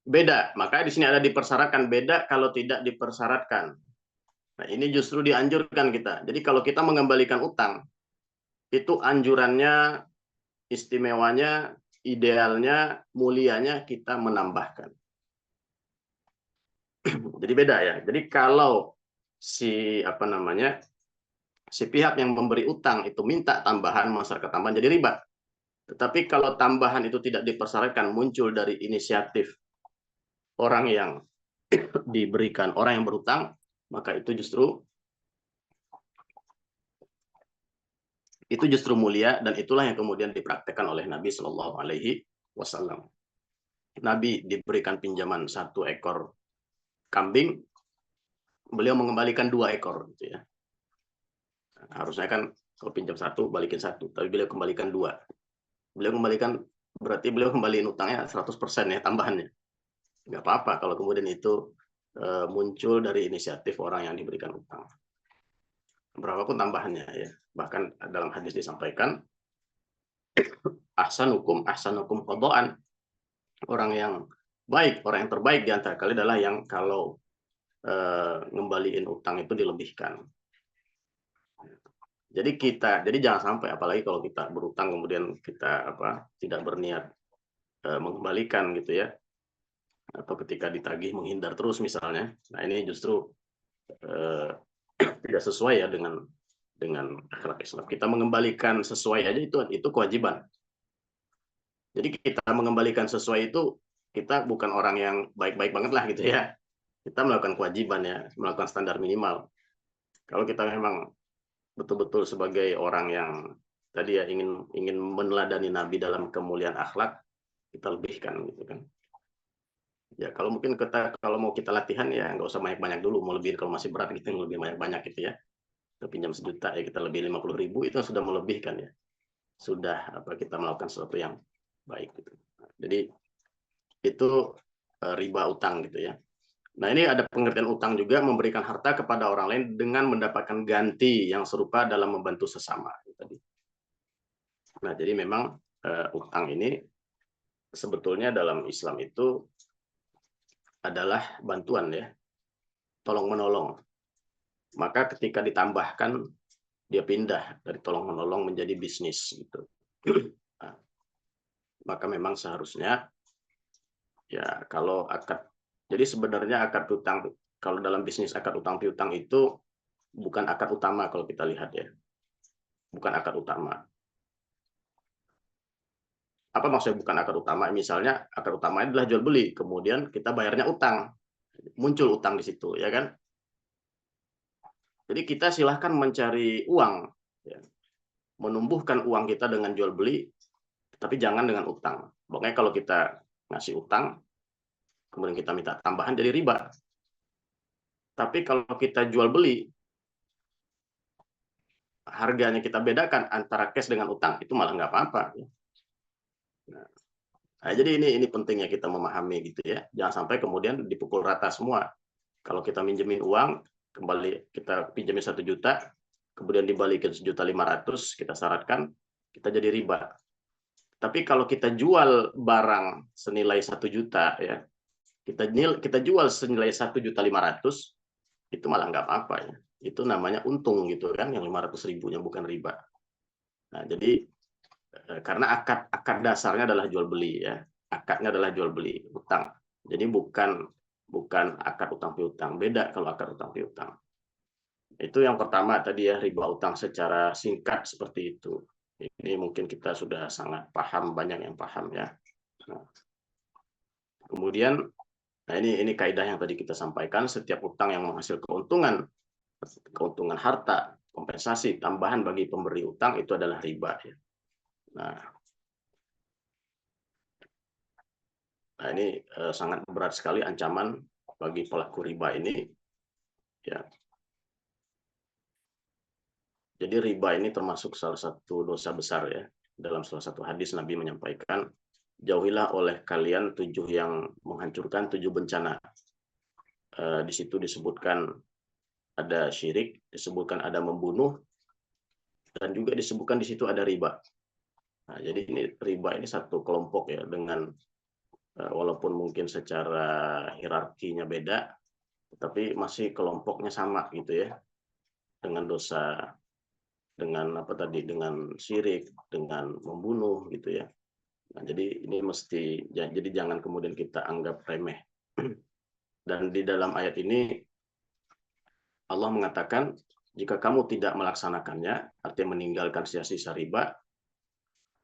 Beda, maka di sini ada dipersyaratkan, beda kalau tidak dipersyaratkan. Nah, ini justru dianjurkan kita. Jadi kalau kita mengembalikan utang, itu anjurannya, istimewanya, idealnya, mulianya kita menambahkan. Jadi beda ya. Jadi kalau si apa namanya, si pihak yang memberi utang itu minta tambahan, masyarakat tambahan, jadi riba. Tetapi kalau tambahan itu tidak dipersyaratkan, muncul dari inisiatif orang yang diberikan, orang yang berutang, maka itu justru mulia, dan itulah yang kemudian dipraktekkan oleh Nabi Shallallahu Alaihi Wasallam. Nabi diberikan pinjaman 1 ekor kambing, beliau mengembalikan 2 ekor, gitu ya. Harusnya kan kalau pinjam 1 balikin 1, tapi beliau kembalikan 2. Beliau kembalikan, berarti beliau kembaliin utangnya 100% ya tambahannya. Nggak apa-apa kalau kemudian itu muncul dari inisiatif orang yang diberikan utang. Berapapun tambahannya ya. Bahkan dalam hadis disampaikan ahsanukum qadaan. Orang yang baik, orang yang terbaik di antara kalian adalah yang kalau ngembaliin utang itu dilebihkan. Jadi jangan sampai, apalagi kalau kita berutang kemudian kita tidak berniat mengembalikan gitu ya, atau ketika ditagih menghindar terus misalnya. Nah, ini justru tidak sesuai ya dengan akhlak Islam. Kita mengembalikan sesuai aja itu kewajiban. Jadi kita mengembalikan sesuai itu, kita bukan orang yang baik-baik banget lah gitu ya. Kita melakukan kewajiban ya, melakukan standar minimal. Kalau kita memang betul-betul sebagai orang yang tadi ya ingin meneladani Nabi dalam kemuliaan akhlak, kita lebihkan gitu kan. Ya kalau mungkin kalau mau kita latihan ya nggak usah banyak-banyak dulu, mau lebih kalau masih berat gitu lebih banyak-banyak gitu ya. Kita pinjam 1 juta ya kita lebih 50.000, itu sudah melebihkan ya. Sudah kita melakukan sesuatu yang baik gitu. Jadi itu riba utang gitu ya. Nah, ini ada pengertian utang juga, memberikan harta kepada orang lain dengan mendapatkan ganti yang serupa dalam membantu sesama. Nah, jadi memang utang ini sebetulnya dalam Islam itu adalah bantuan ya, tolong-menolong. Maka ketika ditambahkan, dia pindah dari tolong-menolong menjadi bisnis gitu. Nah, maka memang seharusnya ya kalau jadi sebenarnya akad utang, kalau dalam bisnis akad utang piutang itu bukan akad utama kalau kita lihat ya. Bukan akad utama. Apa maksudnya bukan akad utama? Misalnya akad utamanya adalah jual beli, kemudian kita bayarnya utang. Muncul utang di situ, ya kan? Jadi kita silahkan mencari uang, ya. Menumbuhkan uang kita dengan jual beli, tapi jangan dengan utang. Pokoknya kalau kita ngasih utang, kemudian kita minta tambahan jadi riba. Tapi kalau kita jual beli, harganya kita bedakan antara cash dengan utang, itu malah nggak apa-apa. Nah, jadi ini pentingnya kita memahami gitu ya. Jangan sampai kemudian dipukul rata semua. Kalau kita minjemin uang, kembali kita pinjemin 1 juta, kemudian dibalikin 1.500.000, kita syaratkan, kita jadi riba. Tapi kalau kita jual barang senilai 1 juta ya, kita jual senilai 1.500.000, itu malah nggak apa-apa ya. Itu namanya untung gitu kan, yang 500.000-nya bukan riba. Nah, jadi karena akad dasarnya adalah jual beli ya, akadnya adalah jual beli utang. Jadi bukan bukan akad utang piutang. Beda kalau akad utang piutang. Itu yang pertama tadi ya, riba utang secara singkat seperti itu. Ini mungkin kita sudah sangat paham, banyak yang paham ya. Nah, kemudian, nah ini kaidah yang tadi kita sampaikan, setiap utang yang menghasilkan keuntungan harta, kompensasi, tambahan bagi pemberi utang itu adalah riba. Ya. Nah ini sangat berat sekali ancaman bagi pelaku riba ini. Ya. Jadi riba ini termasuk salah satu dosa besar ya. Dalam salah satu hadis Nabi menyampaikan, jauhilah oleh kalian 7 yang menghancurkan, 7 bencana. Di situ disebutkan ada syirik, disebutkan ada membunuh, dan juga disebutkan di situ ada riba. Nah, jadi ini riba ini satu kelompok ya, dengan walaupun mungkin secara hierarkinya beda, tapi masih kelompoknya sama gitu ya, dengan dosa, dengan apa tadi, dengan syirik, dengan membunuh gitu ya. Nah, jadi ini mesti, jadi jangan kemudian kita anggap remeh. Dan di dalam ayat ini Allah mengatakan, jika kamu tidak melaksanakannya, artinya meninggalkan sisa-sisa riba,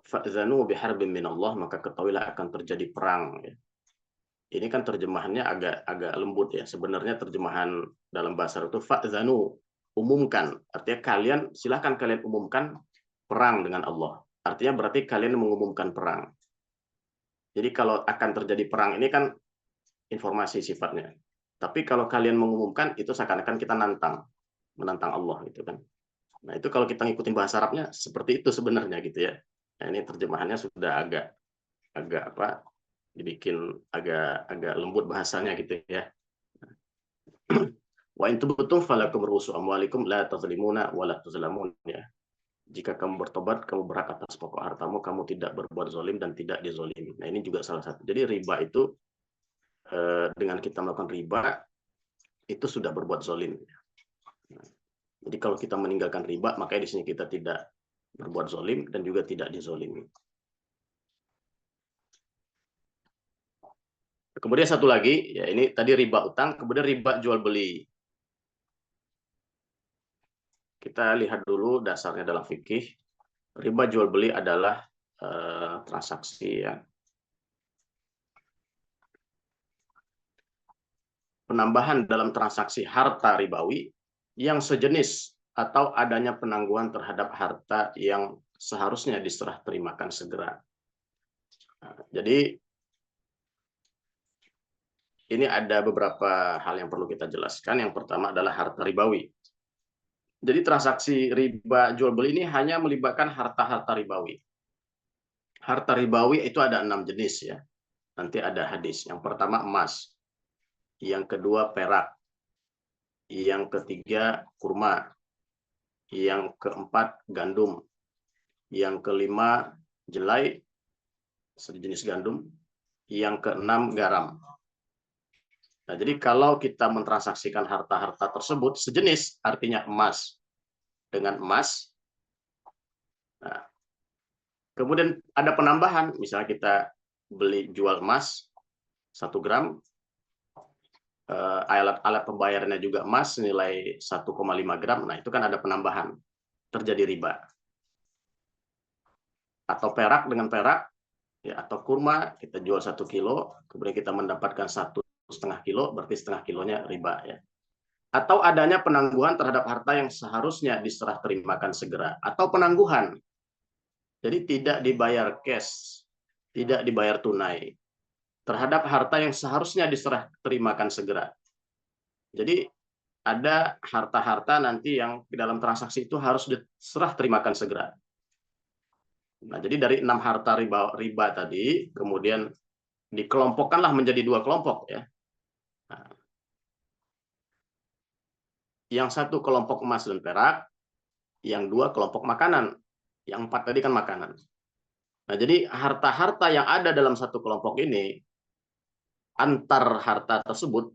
fa'zanu biharbin minallah, maka ketahuilah akan terjadi perang. Ini kan terjemahannya agak lembut ya. Sebenarnya terjemahan dalam bahasa Arab itu fa'zanu, umumkan. Artinya silahkan kalian umumkan perang dengan Allah. Artinya berarti kalian mengumumkan perang. Jadi kalau akan terjadi perang ini kan informasi sifatnya. Tapi kalau kalian mengumumkan, itu seakan-akan kita menantang Allah gitu kan. Nah itu kalau kita ngikutin bahasa Arabnya seperti itu sebenarnya gitu ya. Nah, ini terjemahannya sudah agak apa, dibikin agak lembut bahasanya gitu ya. Wa in tubtum falakum ru'usu amwalikum la tazlimuna wa la tuzlamun ya. Jika kamu bertobat, kamu berhak atas pokok hartamu, kamu tidak berbuat zalim dan tidak dizalimi. Nah ini juga salah satu. Jadi riba itu, dengan kita melakukan riba itu sudah berbuat zalim. Jadi kalau kita meninggalkan riba, makanya di sini kita tidak berbuat zalim dan juga tidak dizalimi. Kemudian satu lagi, ya ini tadi riba utang, kemudian riba jual beli. Kita lihat dulu dasarnya dalam fikih. Riba jual beli adalah transaksi ya. Penambahan dalam transaksi harta ribawi yang sejenis atau adanya penangguhan terhadap harta yang seharusnya diserah terimakan segera. Nah, jadi ini ada beberapa hal yang perlu kita jelaskan. Yang pertama adalah harta ribawi. Jadi transaksi riba jual beli ini hanya melibatkan harta-harta ribawi. Harta ribawi itu ada 6 jenis ya. Nanti ada hadis. Yang pertama emas. Yang kedua perak, yang ketiga kurma, yang keempat gandum, yang kelima jelai, sejenis gandum, yang keenam garam. Nah, jadi kalau kita mentransaksikan harta-harta tersebut sejenis, artinya emas dengan emas. Nah, kemudian ada penambahan, misalnya kita jual emas 1 gram, alat pembayarannya juga emas nilai 1,5 gram, nah itu kan ada penambahan, terjadi riba. Atau perak dengan perak, ya, atau kurma kita jual 1 kilo, kemudian kita mendapatkan 1,5 kilo, berarti setengah kilonya riba ya. Atau adanya penangguhan terhadap harta yang seharusnya diserah terimakan segera, atau penangguhan, jadi tidak dibayar cash, tidak dibayar tunai terhadap harta yang seharusnya diserah terimakan segera. Jadi ada harta-harta nanti yang di dalam transaksi itu harus diserah terimakan segera. Nah, jadi dari 6 harta riba tadi, kemudian dikelompokkanlah menjadi 2 kelompok ya. Nah, yang 1 kelompok emas dan perak, yang 2 kelompok makanan, yang 4 tadi kan makanan. Nah, jadi harta-harta yang ada dalam 1 kelompok ini, antar harta tersebut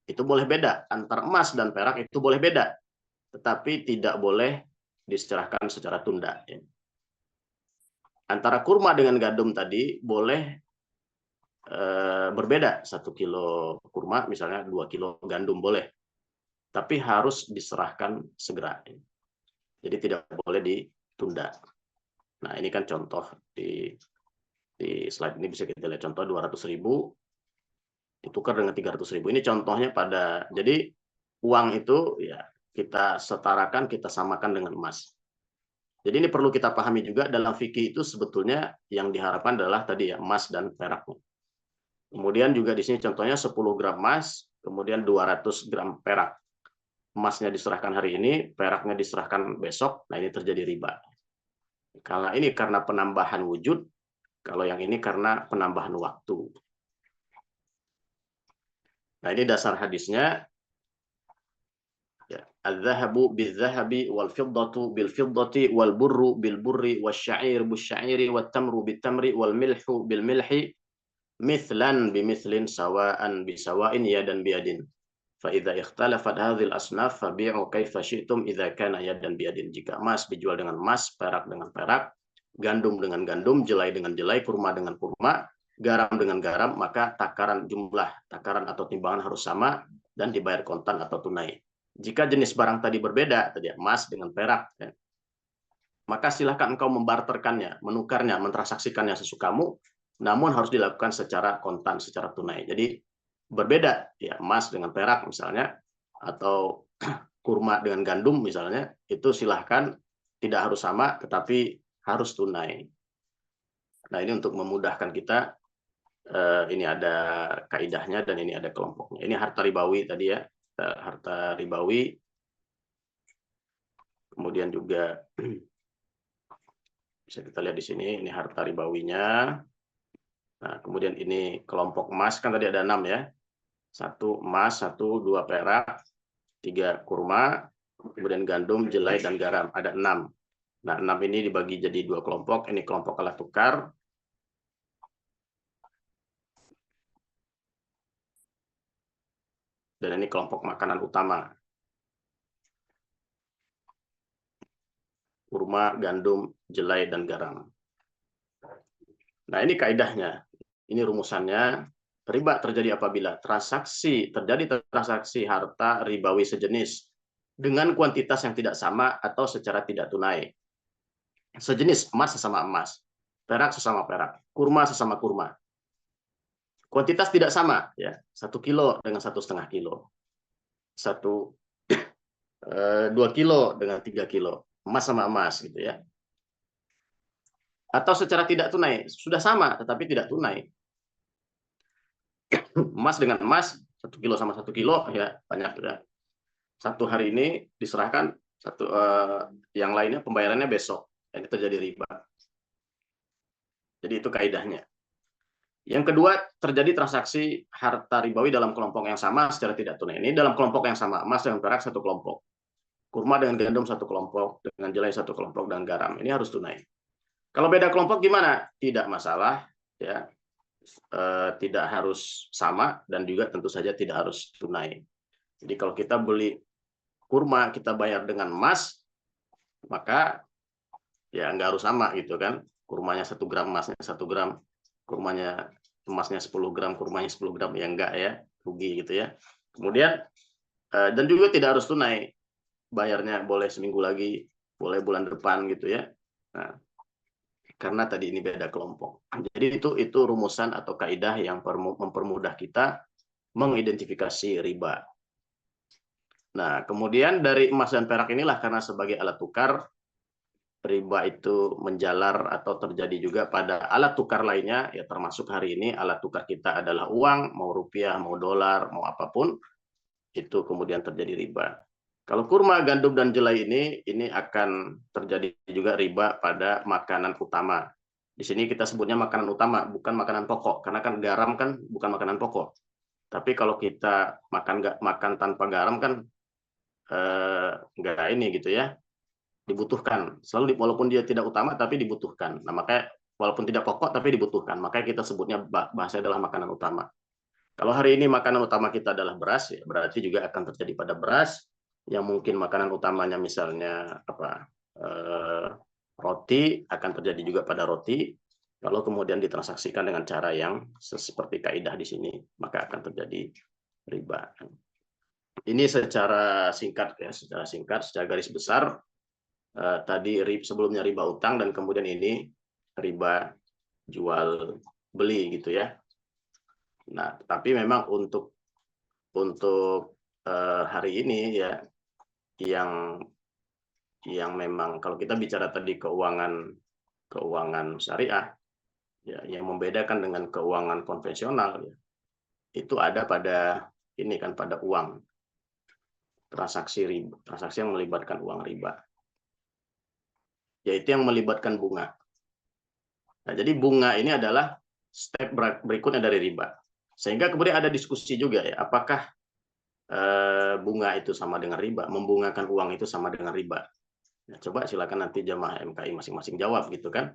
itu boleh beda, antar emas dan perak itu boleh beda, tetapi tidak boleh diserahkan secara tunda. Antara kurma dengan gandum tadi boleh berbeda. 1 kilo kurma misalnya 2 kilo gandum boleh, tapi harus diserahkan segera. Jadi tidak boleh ditunda. Nah ini kan contoh di slide ini bisa kita lihat contoh 200.000 ditukar dengan 300.000. Ini contohnya jadi uang itu ya kita setarakan, kita samakan dengan emas. Jadi ini perlu kita pahami juga dalam fikih itu sebetulnya yang diharapkan adalah tadi ya emas dan peraknya. Kemudian juga di sini contohnya 10 gram emas, kemudian 200 gram perak. Emasnya diserahkan hari ini, peraknya diserahkan besok, nah ini terjadi riba. Kalau ini karena penambahan wujud, kalau yang ini karena penambahan waktu. Nah ini dasar hadisnya. Al-dhahabu bil-dhahabi wal-fiddatu bil-fiddati wal-burru bil-burri wasya'ir bis-sya'iri wat-tamru bit-tamri wal-milhu bil-milhi mithlan bimithlin sawa'an bisawa'in yadan biyadin. Fa idza ikhtalafat hadhil asnaf fabi'u kaifa syi'tum idza kana yadan biyadin. Jika emas dijual dengan emas, perak dengan perak, gandum dengan gandum, jelai dengan jelai, kurma dengan kurma, garam dengan garam, maka jumlah takaran atau timbangan harus sama dan dibayar kontan atau tunai. Jika jenis barang tadi berbeda, tadi emas dengan perak, ya, maka silakan engkau membarterkannya, menukarnya, mentransaksikannya sesukamu, namun harus dilakukan secara kontan, secara tunai. Jadi berbeda, ya emas dengan perak misalnya, atau kurma dengan gandum misalnya, itu silahkan tidak harus sama, tetapi harus tunai. Nah ini untuk memudahkan kita, ini ada kaidahnya dan ini ada kelompoknya. Ini harta ribawi tadi ya. Harta ribawi, kemudian juga bisa kita lihat di sini, ini harta ribawinya. Nah, kemudian ini kelompok emas, kan tadi ada 6 ya. 1 emas, 1, 2 perak, 3 kurma, kemudian gandum, jelai, dan garam. Ada 6. Nah, 6 ini dibagi jadi 2 kelompok. Ini kelompok alat tukar. Dan ini kelompok makanan utama. Kurma, gandum, jelai, dan garam. Nah, ini kaidahnya. Ini rumusannya. Riba terjadi apabila terjadi transaksi harta ribawi sejenis dengan kuantitas yang tidak sama atau secara tidak tunai. Sejenis, emas sesama emas, perak sesama perak, kurma sesama kurma. Kuantitas tidak sama, ya, 1 kilo dengan 1,5 kilo, 2 kilo dengan 3 kilo, emas sama emas, gitu ya. Atau secara tidak tunai, sudah sama tetapi tidak tunai. Emas dengan emas, 1 kilo sama 1 kilo, ya banyak ya. Satu hari ini diserahkan, yang lainnya pembayarannya besok, ini terjadi riba. Jadi itu kaidahnya. Yang kedua, terjadi transaksi harta ribawi dalam kelompok yang sama secara tidak tunai. Ini dalam kelompok yang sama, emas dengan perak satu kelompok, kurma dengan gandum satu kelompok, dengan jelai satu kelompok, dan garam. Ini harus tunai. Kalau beda kelompok gimana? Tidak masalah, ya, tidak harus sama dan juga tentu saja tidak harus tunai. Jadi kalau kita beli kurma kita bayar dengan emas, maka ya nggak harus sama gitu kan. Kurmanya 1 gram, emasnya 1 gram, kurmanya emasnya 10 gram, kurmanya 10 gram, ya enggak ya, rugi gitu ya. Kemudian dan juga tidak harus tunai, bayarnya boleh seminggu lagi, boleh bulan depan gitu ya. Nah, karena tadi ini beda kelompok. Jadi itu rumusan atau kaidah yang mempermudah kita mengidentifikasi riba. Nah, kemudian dari emas dan perak inilah karena sebagai alat tukar, riba itu menjalar atau terjadi juga pada alat tukar lainnya, ya termasuk hari ini alat tukar kita adalah uang, mau rupiah, mau dolar, mau apapun, itu kemudian terjadi riba. Kalau kurma, gandum, dan jelai ini akan terjadi juga riba pada makanan utama. Di sini kita sebutnya makanan utama, bukan makanan pokok, karena kan garam kan bukan makanan pokok. Tapi kalau kita makan tanpa garam kan nggak ini gitu ya, dibutuhkan. Selalu walaupun dia tidak utama tapi dibutuhkan. Nah, makanya walaupun tidak pokok tapi dibutuhkan. Makanya kita sebutnya bahasa adalah makanan utama. Kalau hari ini makanan utama kita adalah beras, ya berarti juga akan terjadi pada beras yang mungkin makanan utamanya misalnya roti, akan terjadi juga pada roti. Kalau kemudian ditransaksikan dengan cara yang seperti kaidah di sini, maka akan terjadi riba. Ini secara singkat ya, secara garis besar. Tadi sebelumnya riba utang dan kemudian ini riba jual beli gitu ya. Nah, tapi memang untuk hari ini ya, yang memang kalau kita bicara tadi keuangan syariah ya, yang membedakan dengan keuangan konvensional ya, itu ada pada ini kan, pada uang, transaksi yang melibatkan uang riba, yaitu yang melibatkan bunga. Nah, jadi bunga ini adalah step berikutnya dari riba. Sehingga kemudian ada diskusi juga ya, apakah bunga itu sama dengan riba, membungakan uang itu sama dengan riba. Nah, coba silakan nanti jamaah MKI masing-masing jawab gitu kan.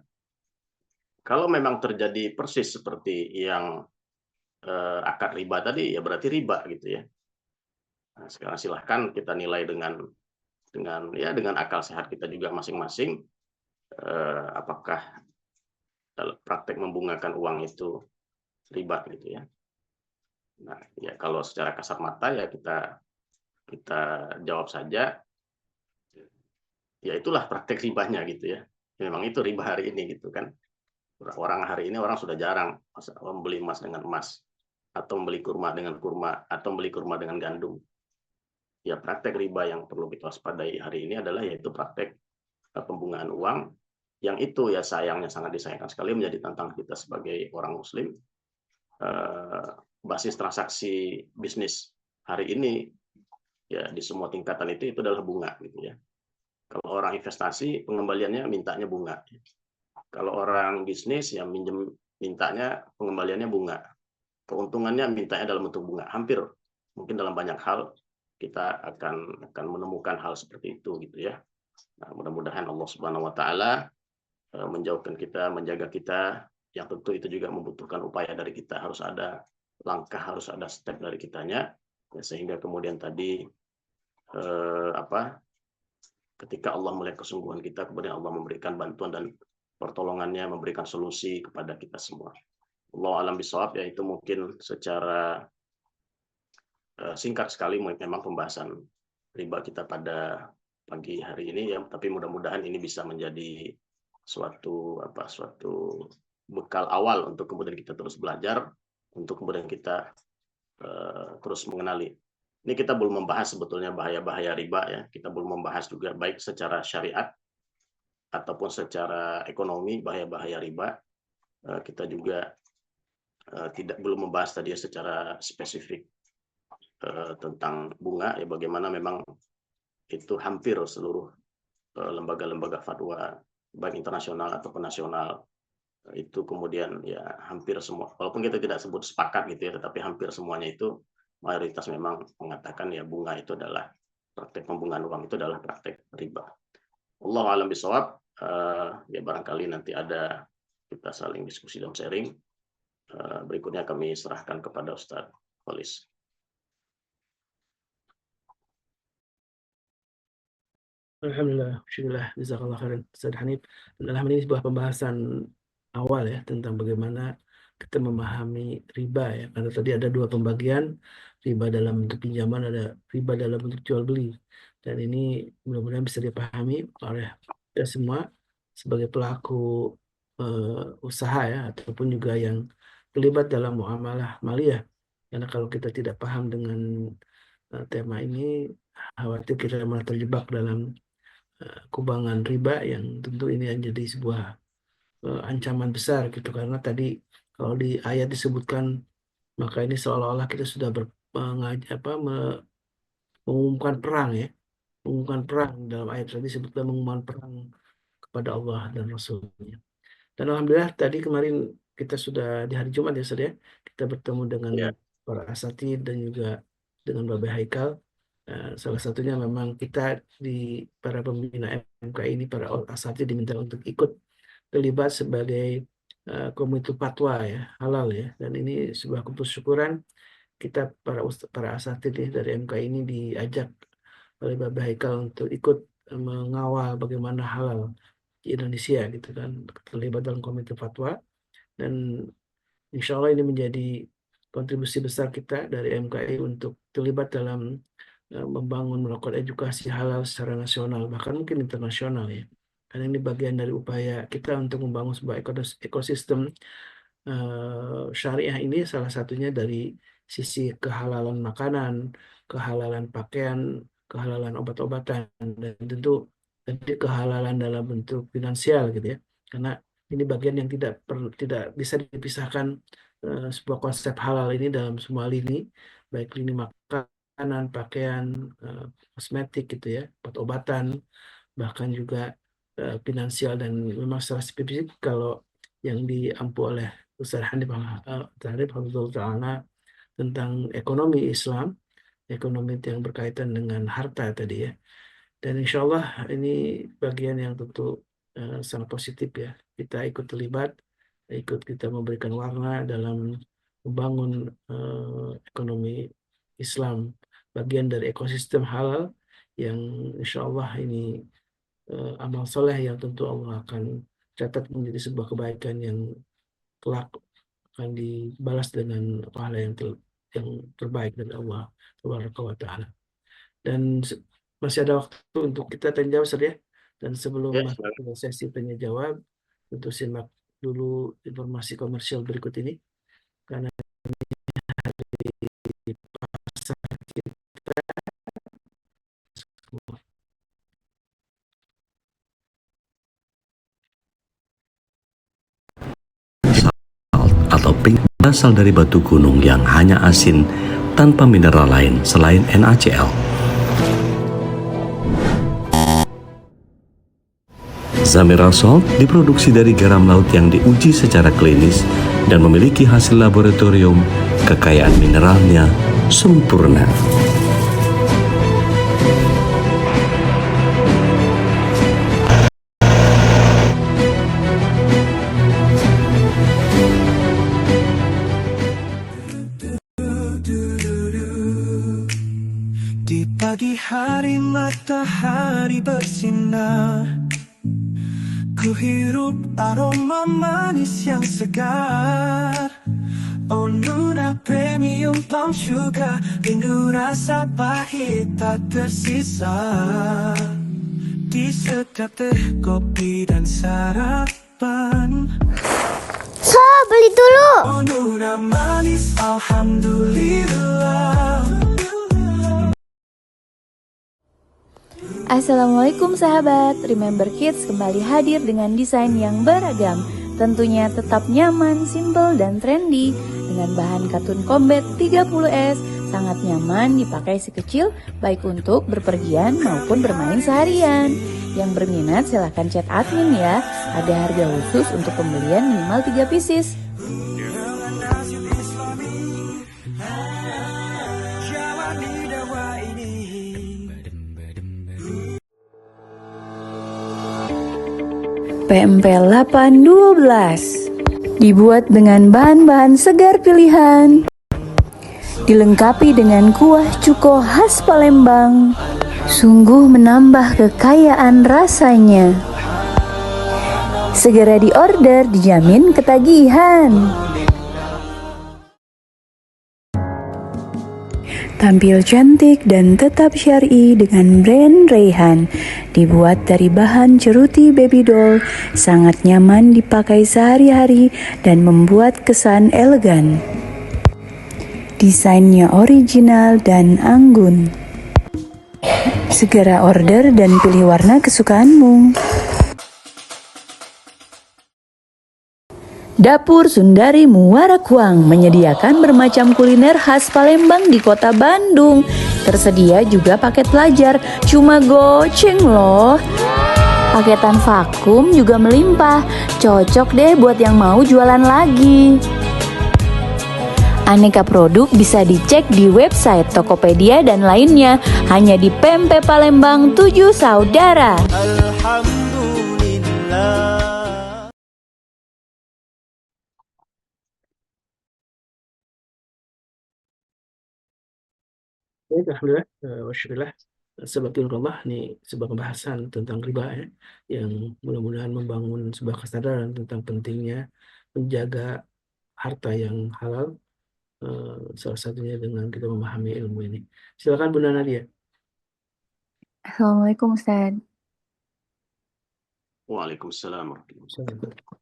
Kalau memang terjadi persis seperti yang akad riba tadi, ya berarti riba gitu ya. Nah, sekarang silahkan kita nilai dengan akal sehat kita juga masing-masing, apakah praktek membungakan uang itu riba gitu ya. Nah, ya kalau secara kasat mata ya kita jawab saja, ya itulah praktek ribanya gitu ya. Memang itu riba hari ini gitu kan. Hari ini orang sudah jarang membeli emas dengan emas, atau membeli kurma dengan kurma, atau membeli kurma dengan gandum. Ya, praktek riba yang perlu kita waspadai hari ini adalah yaitu praktek pembungaan uang, yang itu ya sayangnya, sangat disayangkan sekali menjadi tantangan kita sebagai orang muslim. Basis transaksi bisnis hari ini ya di semua tingkatan itu adalah bunga gitu ya. Kalau orang investasi, pengembaliannya mintanya bunga. Kalau orang bisnis ya mintanya pengembaliannya bunga. Keuntungannya mintanya dalam bentuk bunga. Hampir mungkin dalam banyak hal kita akan menemukan hal seperti itu gitu ya. Nah, mudah-mudahan Allah Subhanahu wa taala menjauhkan kita, menjaga kita. Yang tentu itu juga membutuhkan upaya dari kita, harus ada langkah, harus ada step dari kitanya ya, sehingga kemudian tadi ketika Allah melihat kesungguhan kita, kemudian Allah memberikan bantuan dan pertolongannya, memberikan solusi kepada kita semua. Allah alam bisawab, ya itu mungkin secara singkat sekali memang pembahasan riba kita pada pagi hari ini ya, tapi mudah-mudahan ini bisa menjadi suatu bekal awal untuk kemudian kita terus belajar, untuk kemudian kita terus mengenali. Ini kita belum membahas sebetulnya bahaya-bahaya riba ya. Kita belum membahas juga baik secara syariat ataupun secara ekonomi bahaya-bahaya riba. Kita juga belum membahas tadi secara spesifik tentang bunga ya, bagaimana memang itu hampir seluruh lembaga-lembaga fatwa baik internasional ataupun nasional itu kemudian ya hampir semua, walaupun kita tidak sebut sepakat gitu ya, tetapi hampir semuanya itu mayoritas memang mengatakan ya bunga itu adalah praktek pembungaan uang, itu adalah praktek riba. Allahu a'lam bishawab. Ya barangkali nanti ada kita saling diskusi dan sharing. Berikutnya kami serahkan kepada Ustaz Kholis. Alhamdulillah, syukurlah, jazakallah khairan Ustaz Hanif. Alhamdulillah, ini sebuah pembahasan awal ya tentang bagaimana kita memahami riba ya. Karena tadi ada dua pembagian, riba dalam bentuk pinjaman, ada riba dalam bentuk jual beli. Dan ini mudah-mudahan bisa dipahami oleh kita semua sebagai pelaku usaha ya, ataupun juga yang terlibat dalam muamalah maliyah. Karena kalau kita tidak paham dengan tema ini, khawatir kita malah terjebak dalam kubangan riba yang tentu ini menjadi sebuah ancaman besar gitu, karena tadi kalau di ayat disebutkan maka ini seolah-olah kita sudah mengumumkan perang ya, mengumumkan perang. Dalam ayat tadi disebutkan mengumumkan perang kepada Allah dan Rasulnya. Dan alhamdulillah tadi kemarin kita sudah di hari Jumat ya Ustaz ya, kita bertemu dengan para asatid dan juga dengan Bapak Haikal. Salah satunya memang kita di para pembina MK ini, para asatid diminta untuk ikut terlibat sebagai komite fatwa ya, halal ya. Dan ini sebuah kebersyukuran kita para asatid dari MK ini diajak oleh Bapak Haikal untuk ikut mengawal bagaimana halal di Indonesia gitu kan, terlibat dalam komite fatwa. dan insya Allah ini menjadi kontribusi besar kita dari MKI untuk terlibat dalam melakukan edukasi halal secara nasional, bahkan mungkin internasional ya. Karena ini bagian dari upaya kita untuk membangun sebuah ekosistem syariah ini, salah satunya dari sisi kehalalan makanan, kehalalan pakaian, kehalalan obat-obatan, dan tentu kehalalan dalam bentuk finansial gitu ya. Karena ini bagian yang tidak bisa dipisahkan, sebuah konsep halal ini dalam semua lini, baik lini makanan, pakaian, kosmetik gitu ya, obat-obatan, bahkan juga finansial. Dan memang secara spesifik kalau yang diampu oleh Ustaz Hanif Hafizahullah Ta'ala tentang ekonomi Islam, ekonomi yang berkaitan dengan harta tadi ya. Dan insya Allah ini bagian yang tentu sangat positif ya. Kita ikut terlibat, ikut kita memberikan warna dalam membangun ekonomi Islam, bagian dari ekosistem halal yang insya Allah ini amal soleh yang tentu Allah akan catat menjadi sebuah kebaikan yang kelak akan dibalas dengan pahala yang terbaik dari Allah Subhanahu wa Ta'ala. Dan masih ada waktu untuk kita tanya jawab, Ustaz ya. Dan sebelum Ya, masuk ke sesi tanya jawab, tentu simak dulu informasi komersial berikut ini, karena di pasar kita atau pink berasal dari batu gunung yang hanya asin tanpa mineral lain selain NaCl. Zamiral Salt diproduksi dari garam laut yang diuji secara klinis dan memiliki hasil laboratorium. Kekayaan mineralnya sempurna. Di pagi hari matahari bersinar, ku hirup aroma manis yang segar. Oh Nuna Premium Palm Sugar, rindu rasa pahit tak tersisa di setiap teh, kopi dan sarapan. So, beli dulu. Oh Nuna manis, alhamdulillah. Assalamualaikum sahabat, Remember Kids kembali hadir dengan desain yang beragam. Tentunya tetap nyaman, simple, dan trendy. Dengan bahan katun combat 30S, sangat nyaman dipakai si kecil, baik untuk berpergian maupun bermain seharian. Yang berminat silahkan chat admin ya, ada harga khusus untuk pembelian minimal 3 pieces. PMP 812 dibuat dengan bahan-bahan segar pilihan, dilengkapi dengan kuah cuko khas Palembang, sungguh menambah kekayaan rasanya. Segera diorder, dijamin ketagihan. Tampil cantik dan tetap syar'i dengan brand Rayhan. Dibuat dari bahan ceruti baby doll, sangat nyaman dipakai sehari-hari dan membuat kesan elegan. Desainnya original dan anggun. Segera order dan pilih warna kesukaanmu. Dapur Sundari Muarakuang menyediakan bermacam kuliner khas Palembang di kota Bandung. Tersedia juga paket pelajar, cuma goceng loh. Paketan vakum juga melimpah, cocok deh buat yang mau jualan lagi. Aneka produk bisa dicek di website Tokopedia dan lainnya, hanya di PMP Palembang 7 Saudara. Alhamdulillah. Baik, alhamdulillah, wasyukurillah. Sebetulnya ini sebuah pembahasan tentang riba ya, yang mudah-mudahan membangun sebuah kesadaran tentang pentingnya menjaga harta yang halal, salah satunya dengan kita memahami ilmu ini. Silakan Bunda Nadia. Assalamualaikum Ustaz. Waalaikumsalam warahmatullahi wabarakatuh.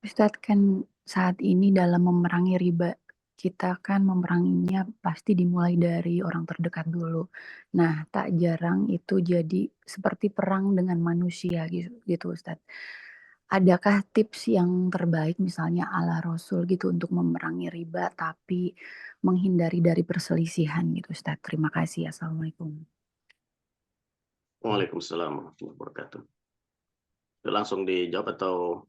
Ustadz, kan saat ini dalam memerangi riba, kita kan memeranginya pasti dimulai dari orang terdekat dulu. Nah, tak jarang itu jadi seperti perang dengan manusia gitu Ustadz. Adakah tips yang terbaik misalnya ala Rasul gitu untuk memerangi riba tapi menghindari dari perselisihan gitu Ustadz? Terima kasih. Assalamualaikum. Waalaikumsalam warahmatullahi wabarakatuh. Langsung dijawab atau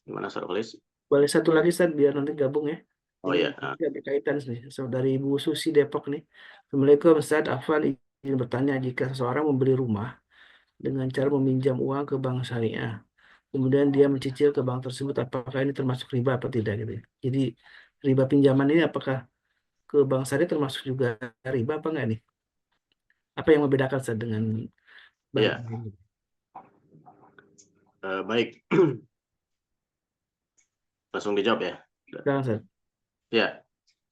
gimana, Sarkolis? Boleh satu lagi Ustaz, biar nanti gabung ya. Oh Ini ya, ada kaitan nih. So, dari Ibu Susi Depok nih. Assalamualaikum Ustaz, Afwan izin bertanya, jika seseorang membeli rumah dengan cara meminjam uang ke bank syariah, kemudian dia mencicil ke bank tersebut, apakah ini termasuk riba apa tidak gitu ya? Jadi riba pinjaman ini apakah ke bank syariah termasuk juga riba apa enggak nih? Apa yang membedakan Ustaz dengan bank? ya. Baik. Langsung dijawab ya. Silakan, Ustaz. Ya,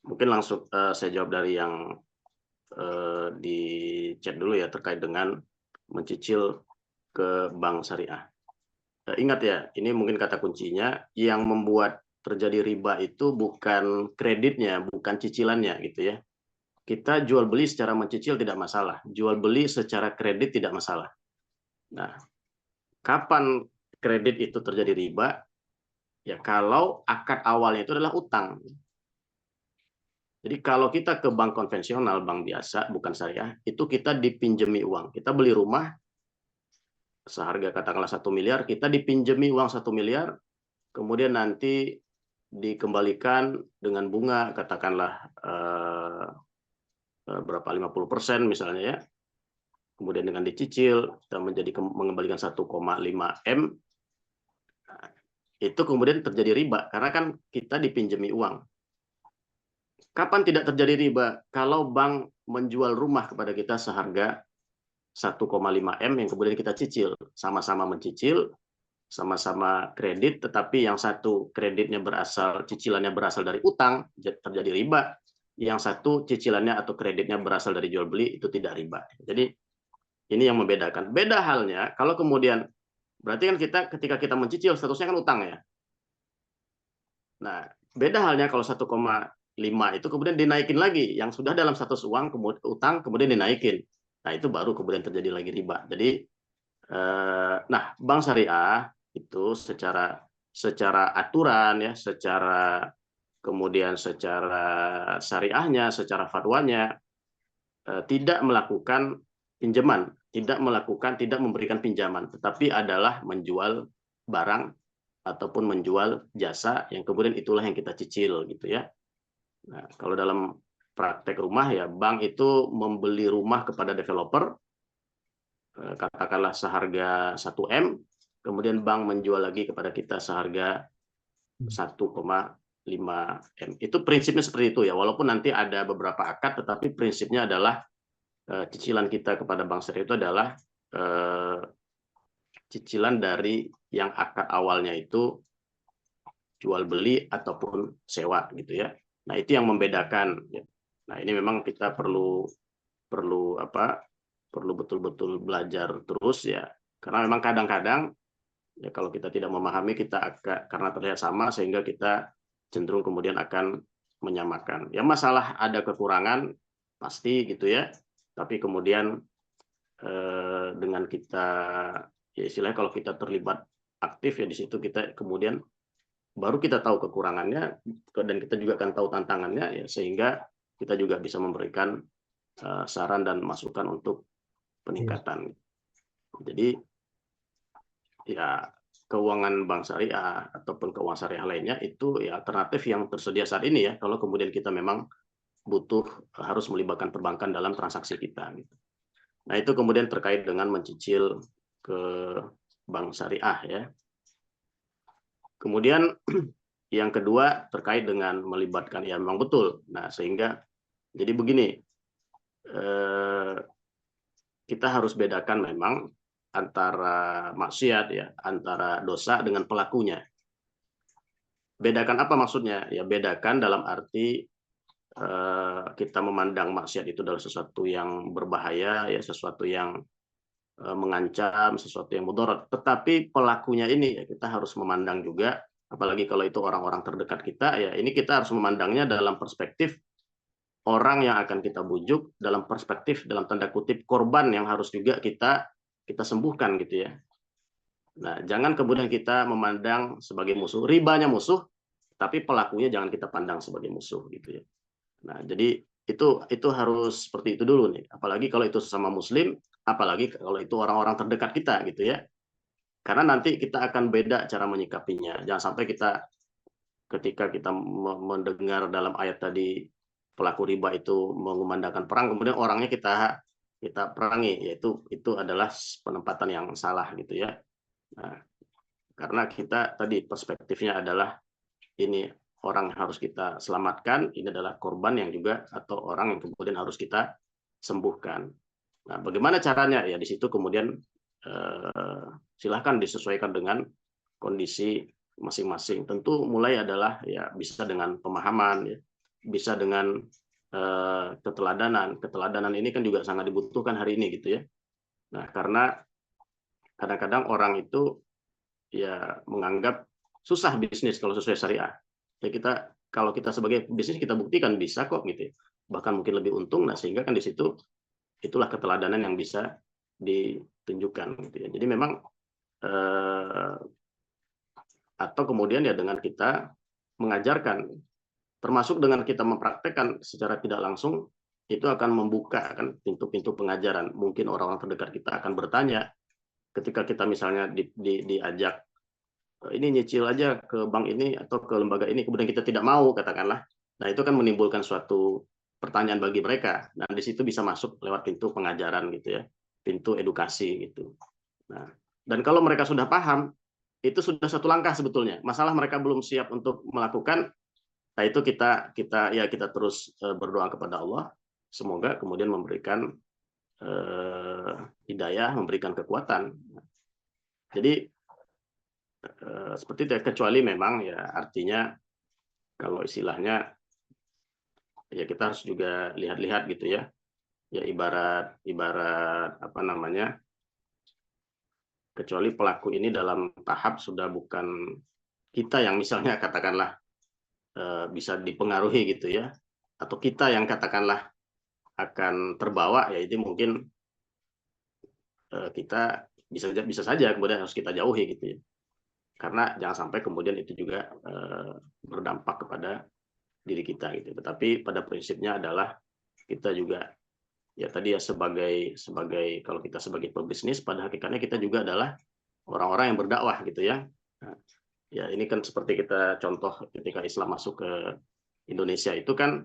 mungkin langsung saya jawab dari yang di chat dulu ya, terkait dengan mencicil ke bank syariah. Ingat ya, ini mungkin kata kuncinya, yang membuat terjadi riba itu bukan kreditnya, bukan cicilannya gitu ya. Kita jual beli secara mencicil tidak masalah, jual beli secara kredit tidak masalah. Nah, kapan kredit itu terjadi riba? Ya kalau akad awalnya itu adalah utang. Jadi kalau kita ke bank konvensional, bank biasa, bukan syariah, itu kita dipinjemi uang. Kita beli rumah seharga katakanlah 1 miliar, kita dipinjemi uang 1 miliar, kemudian nanti dikembalikan dengan bunga katakanlah berapa, 50% misalnya ya. Kemudian dengan dicicil kita mengembalikan 1,5 M. Itu kemudian terjadi riba karena kan kita dipinjemi uang. Kapan tidak terjadi riba? Kalau bank menjual rumah kepada kita seharga 1,5 M yang kemudian kita cicil, sama-sama mencicil, sama-sama kredit, tetapi yang satu kreditnya cicilannya berasal dari utang, terjadi riba. Yang satu cicilannya atau kreditnya berasal dari jual beli, itu tidak riba. Jadi ini yang membedakan. Beda halnya kalau kemudian, berarti kan kita ketika kita mencicil statusnya kan utang ya. Nah, beda halnya kalau 1,5 itu kemudian dinaikin lagi, yang sudah dalam status uang utang kemudian dinaikin. Nah, itu baru kemudian terjadi lagi riba. Jadi nah, bank syariah itu secara aturan ya, kemudian secara syariahnya, secara fatwanya tidak melakukan pinjaman, tidak memberikan pinjaman, tetapi adalah menjual barang ataupun menjual jasa yang kemudian itulah yang kita cicil gitu ya. Nah, kalau dalam praktek rumah ya, bank itu membeli rumah kepada developer katakanlah seharga 1 M, kemudian bank menjual lagi kepada kita seharga 1,5 M. Itu prinsipnya seperti itu ya, walaupun nanti ada beberapa akad, tetapi prinsipnya adalah cicilan kita kepada bank syariah itu adalah cicilan dari yang akad awalnya itu jual beli ataupun sewa gitu ya. Nah, itu yang membedakan. Nah, ini memang kita perlu betul-betul belajar terus ya, karena memang kadang-kadang ya kalau kita tidak memahami kita karena terlihat sama sehingga kita cenderung kemudian akan menyamakan. Ya masalah ada kekurangan pasti gitu ya, tapi kemudian dengan kita ya istilahnya kalau kita terlibat aktif ya di situ kita kemudian baru kita tahu kekurangannya dan kita juga akan tahu tantangannya ya, sehingga kita juga bisa memberikan saran dan masukan untuk peningkatan. Jadi ya keuangan bank syariah ataupun keuangan syariah lainnya itu ya alternatif yang tersedia saat ini ya, kalau kemudian kita memang harus melibatkan perbankan dalam transaksi kita. Nah, itu kemudian terkait dengan mencicil ke bank syariah ya. Kemudian yang kedua terkait dengan melibatkan, ya memang betul. Nah, sehingga jadi begini, kita harus bedakan memang antara maksiat ya, antara dosa dengan pelakunya. bedakan apa maksudnya? Ya bedakan dalam arti kita memandang maksiat itu adalah sesuatu yang berbahaya, ya sesuatu yang mengancam, sesuatu yang mudarat. Tetapi pelakunya ini ya kita harus memandang juga, apalagi kalau itu orang-orang terdekat kita, ya ini kita harus memandangnya dalam perspektif orang yang akan kita bujuk, dalam perspektif dalam tanda kutip korban yang harus juga kita sembuhkan gitu ya. Nah, jangan kemudian kita memandang sebagai musuh, ribanya musuh, tapi pelakunya jangan kita pandang sebagai musuh gitu ya. Nah, jadi itu harus seperti itu dulu nih. Apalagi kalau itu sesama muslim, apalagi kalau itu orang-orang terdekat kita gitu ya. Karena nanti kita akan beda cara menyikapinya. Jangan sampai ketika kita mendengar dalam ayat tadi pelaku riba itu mengumandangkan perang, kemudian orangnya kita perangi, yaitu itu adalah penempatan yang salah gitu ya. Nah, karena kita tadi perspektifnya adalah ini orang yang harus kita selamatkan, ini adalah korban yang juga atau orang yang kemudian harus kita sembuhkan. Nah, bagaimana caranya? Ya di situ kemudian silahkan disesuaikan dengan kondisi masing-masing. Tentu mulai adalah ya bisa dengan pemahaman, ya, bisa dengan keteladanan. Keteladanan ini kan juga sangat dibutuhkan hari ini gitu ya. Nah, karena kadang-kadang orang itu ya menganggap susah bisnis kalau sesuai syariah. Ya kalau kita sebagai bisnis kita buktikan bisa kok gitu ya. Bahkan mungkin lebih untung. Nah, sehingga kan di situ itulah keteladanan yang bisa ditunjukkan gitu ya. Jadi memang atau kemudian ya dengan kita mengajarkan, termasuk dengan kita mempraktekkan secara tidak langsung, itu akan membuka kan pintu-pintu pengajaran. Mungkin orang-orang terdekat kita akan bertanya ketika kita misalnya diajak ini nyicil aja ke bank ini atau ke lembaga ini, kemudian kita tidak mau katakanlah. Nah, itu kan menimbulkan suatu pertanyaan bagi mereka. Dan di situ bisa masuk lewat pintu pengajaran gitu ya, pintu edukasi gitu. Nah, dan kalau mereka sudah paham, itu sudah satu langkah sebetulnya. Masalah mereka belum siap untuk melakukan, nah itu kita terus berdoa kepada Allah, semoga kemudian memberikan hidayah, memberikan kekuatan. Jadi seperti itu, kecuali memang ya artinya kalau istilahnya ya kita harus juga lihat-lihat gitu ya. Ya ibarat apa namanya? Kecuali pelaku ini dalam tahap sudah bukan kita yang misalnya katakanlah bisa dipengaruhi gitu ya, atau kita yang katakanlah akan terbawa, ya itu mungkin kita bisa saja kemudian harus kita jauhi gitu ya. Karena jangan sampai kemudian itu juga berdampak kepada diri kita gitu. Tetapi pada prinsipnya adalah kita juga ya tadi ya sebagai kalau kita sebagai pebisnis, pada hakikatnya kita juga adalah orang-orang yang berdakwah gitu ya. Nah, ya ini kan seperti kita contoh ketika Islam masuk ke Indonesia itu kan